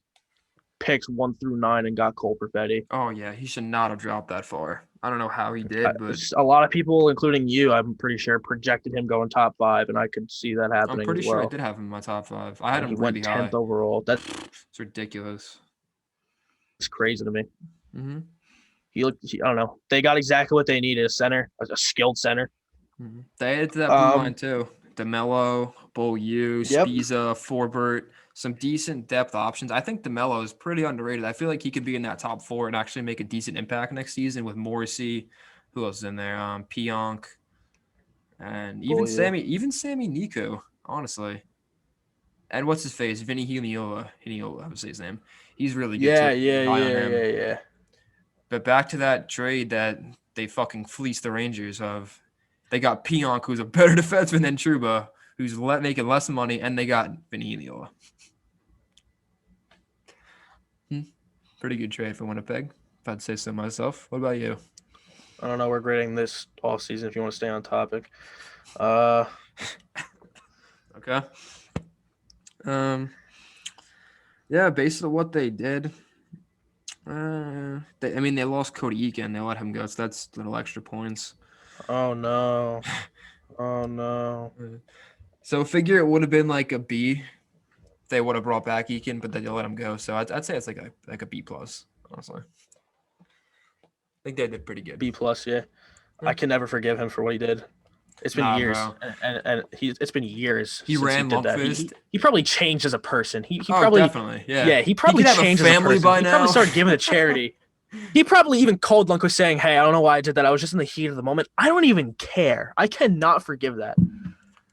picks 1 through 9 and got Cole Perfetti. Oh yeah, he should not have dropped that far. I don't know how he did, but a lot of people, including you, I'm pretty sure, projected him going top 5, and I could see that happening. I'm pretty sure I did have him in my top 5. I had him really high. He went 10th overall. That's ridiculous. It's crazy to me. Mm-hmm. I don't know. They got exactly what they needed: a skilled center. Mm-hmm. They added to that blue line too. DeMello, Beaulieu, Spiza, Forbert, some decent depth options. I think DeMello is pretty underrated. I feel like he could be in that top 4 and actually make a decent impact next season with Morrissey. Who else is in there? Pionk, and even Sammy Niku, honestly. And what's his face? Vinny Hiniola, I would say his name. He's really good. Yeah. But back to that trade that they fucking fleeced the Rangers of. They got Pionk, who's a better defenseman than Trouba, who's making less money, and they got Vinny Hiniola. Pretty good trade for Winnipeg, if I'd say so myself. What about you? I don't know. We're grading this all season if you want to stay on topic. Okay. Yeah, based on what they did, they lost Cody Eakin. They let him go, so that's little extra points. Oh no. So figure it would have been like a B. They would have brought back Eakin, but then they let him go. So I'd say it's like a B+, honestly. I think they did pretty good. B+, yeah. I can never forgive him for what he did. It's been years, and it's been years. He ran Lundqvist. He probably changed as a person. He probably definitely, yeah. Yeah, he probably changed as a person. By now. He probably started giving to charity. He probably even called Lundqvist saying, "Hey, I don't know why I did that. I was just in the heat of the moment. I don't even care. I cannot forgive that."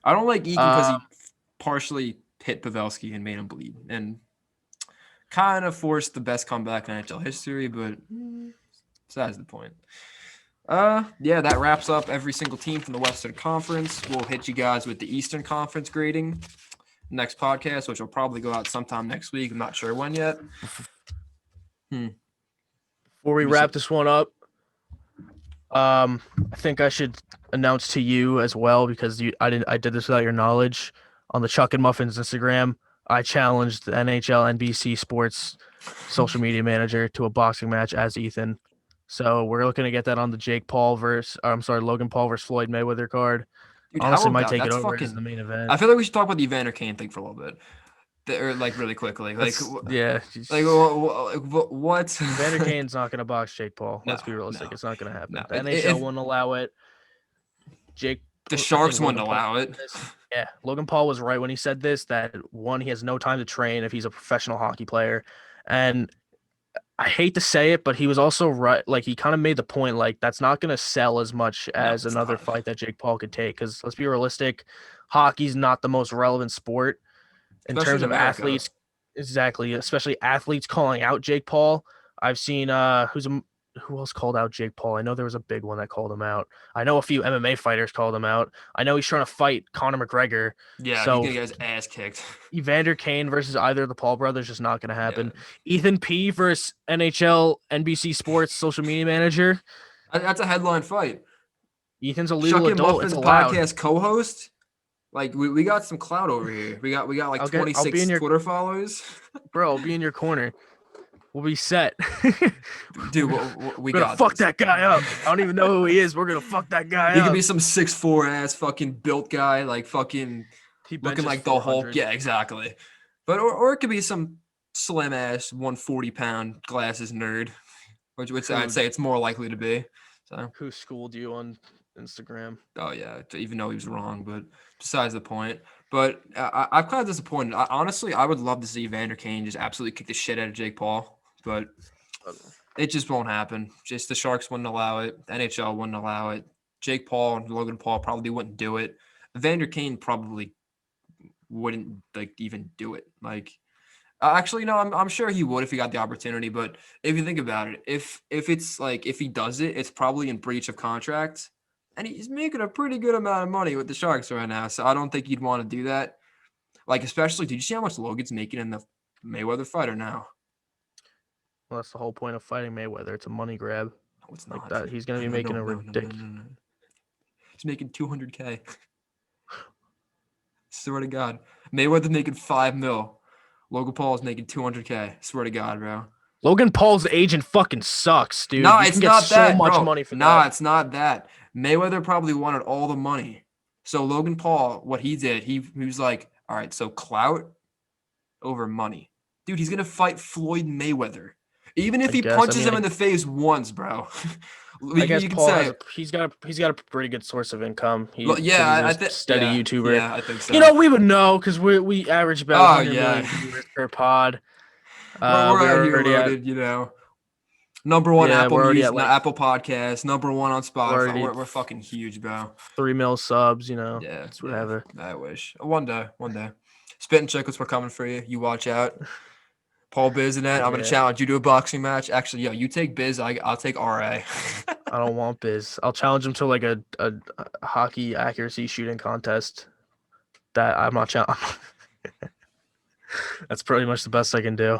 I don't like Eakin because he partially hit Pavelski and made him bleed, and kind of forced the best comeback in NHL history. But that's the point. Yeah, that wraps up every single team from the Western Conference. We'll hit you guys with the Eastern Conference grading next podcast, which will probably go out sometime next week. I'm not sure when yet. Before we wrap this one up, I think I should announce to you as well, because I did this without your knowledge. On the Chuckin Muffins Instagram, I challenged the NHLNBC Sports social media manager to a boxing match as Ethan. So we're looking to get that on the Logan Paul versus Floyd Mayweather card. Dude, honestly, might take it over as the main event. I feel like we should talk about the Evander Kane thing for a little bit. Or like really quickly. Yeah. What? Evander Kane's not going to box Jake Paul. No, Let's be realistic. no, It's not going to happen. no. The NHL wouldn't allow it. The I Sharks think wouldn't Logan Paul allow it. said this. Yeah, Logan Paul was right when he said this, that one, he has no time to train if he's a professional hockey player. And I hate to say it, but he was also right. Like, he kind of made the point, like, that's not going to sell as much No, as it's another not. fight that Jake Paul could take. Because let's be realistic, hockey's not the most relevant sport in Especially terms in of America. athletes. Exactly, especially athletes calling out Jake Paul. I've seen who else called out Jake Paul? I know there was a big one that called him out. I know a few MMA fighters called him out. I know he's trying to fight Conor McGregor. Yeah, he's So gonna get his ass kicked. Evander Kane versus either of the Paul brothers is not going to happen. Yeah. Ethan P versus NHL NBC Sports social media manager. That's a headline fight. Ethan's a legal Chuckin adult. It's Muffins allowed. podcast co-host. Like we got some clout over here. We got like I'll be 26 in your Twitter followers. bro. I'll be in your corner. We'll be set. Dude, we We're gonna got fuck this. that guy up. I don't even know who he is. We're gonna fuck that guy He up. could be some 6'4" ass fucking built guy, like fucking He looking benches like the Hulk. 400. Yeah, exactly. But or it could be some slim ass 140-pound glasses nerd, which I'd say it's more likely to be. So Who schooled you on Instagram? oh yeah, even though he was wrong, but besides the point. But I'm kind of disappointed. Honestly, I would love to see Evander Kane just absolutely kick the shit out of Jake Paul, but it just won't happen. Just the Sharks wouldn't allow it. The NHL wouldn't allow it. Jake Paul and Logan Paul probably wouldn't do it. Evander Kane probably wouldn't like even do it. Like actually, no, I'm sure he would if he got the opportunity. But if you think about it, if it's like if he does it, it's probably in breach of contract, and he's making a pretty good amount of money with the Sharks right now. So I don't think he'd want to do that. Like especially, did you see how much Logan's making in the Mayweather fight or now? Well, that's the whole point of fighting Mayweather. It's a money grab. No, it's Like not. that. He's gonna be making a ridiculous. No. He's making $200K. Swear to God, Mayweather's making $5 million. Logan Paul is making $200K. Swear to God, bro. Logan Paul's agent fucking sucks, dude. No, you it's can get not so that, much bro. money for Nah, that. it's not that. Mayweather probably wanted all the money. So Logan Paul, what he did, he was like, all right, so clout over money. Dude, he's gonna fight Floyd Mayweather. Even if he punches him in the face once, bro. I guess you can Paul say, he's got a pretty good source of income. He well, yeah, I he's a think steady yeah, YouTuber. Yeah, I think so. You know, we would know because we average about Oh 100 yeah, million viewers per pod. we're We're out here already loaded, you know. Number one Yeah, Apple we're already Music, at, like, Apple Podcast, number one on Spotify. already We're fucking huge, bro. 3 mil subs. You know, Yeah, it's whatever. I wish. One day. Spit and Chicklets, we're coming for you. You watch out. Paul Biz and that. I'm gonna Yeah. challenge you to a boxing match. Actually, yo, you take Biz, I'll take RA. I don't want Biz. I'll challenge him to like a hockey accuracy shooting contest. That I'm not challenging. That's pretty much the best I can do.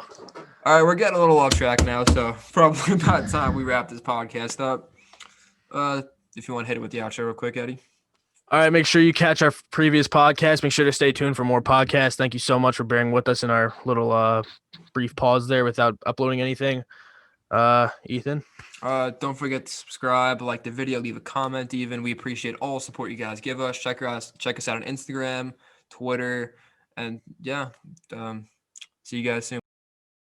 All right, we're getting a little off track now, so probably about time we wrap this podcast up. If you want to hit it with the outro real quick, Eddie. All right, make sure you catch our previous podcast. Make sure to stay tuned for more podcasts. Thank you so much for bearing with us in our little brief pause there without uploading anything. Ethan? Don't forget to subscribe, like the video, leave a comment even. We appreciate all support you guys give us. Check us out on Instagram, Twitter, and yeah. See you guys soon.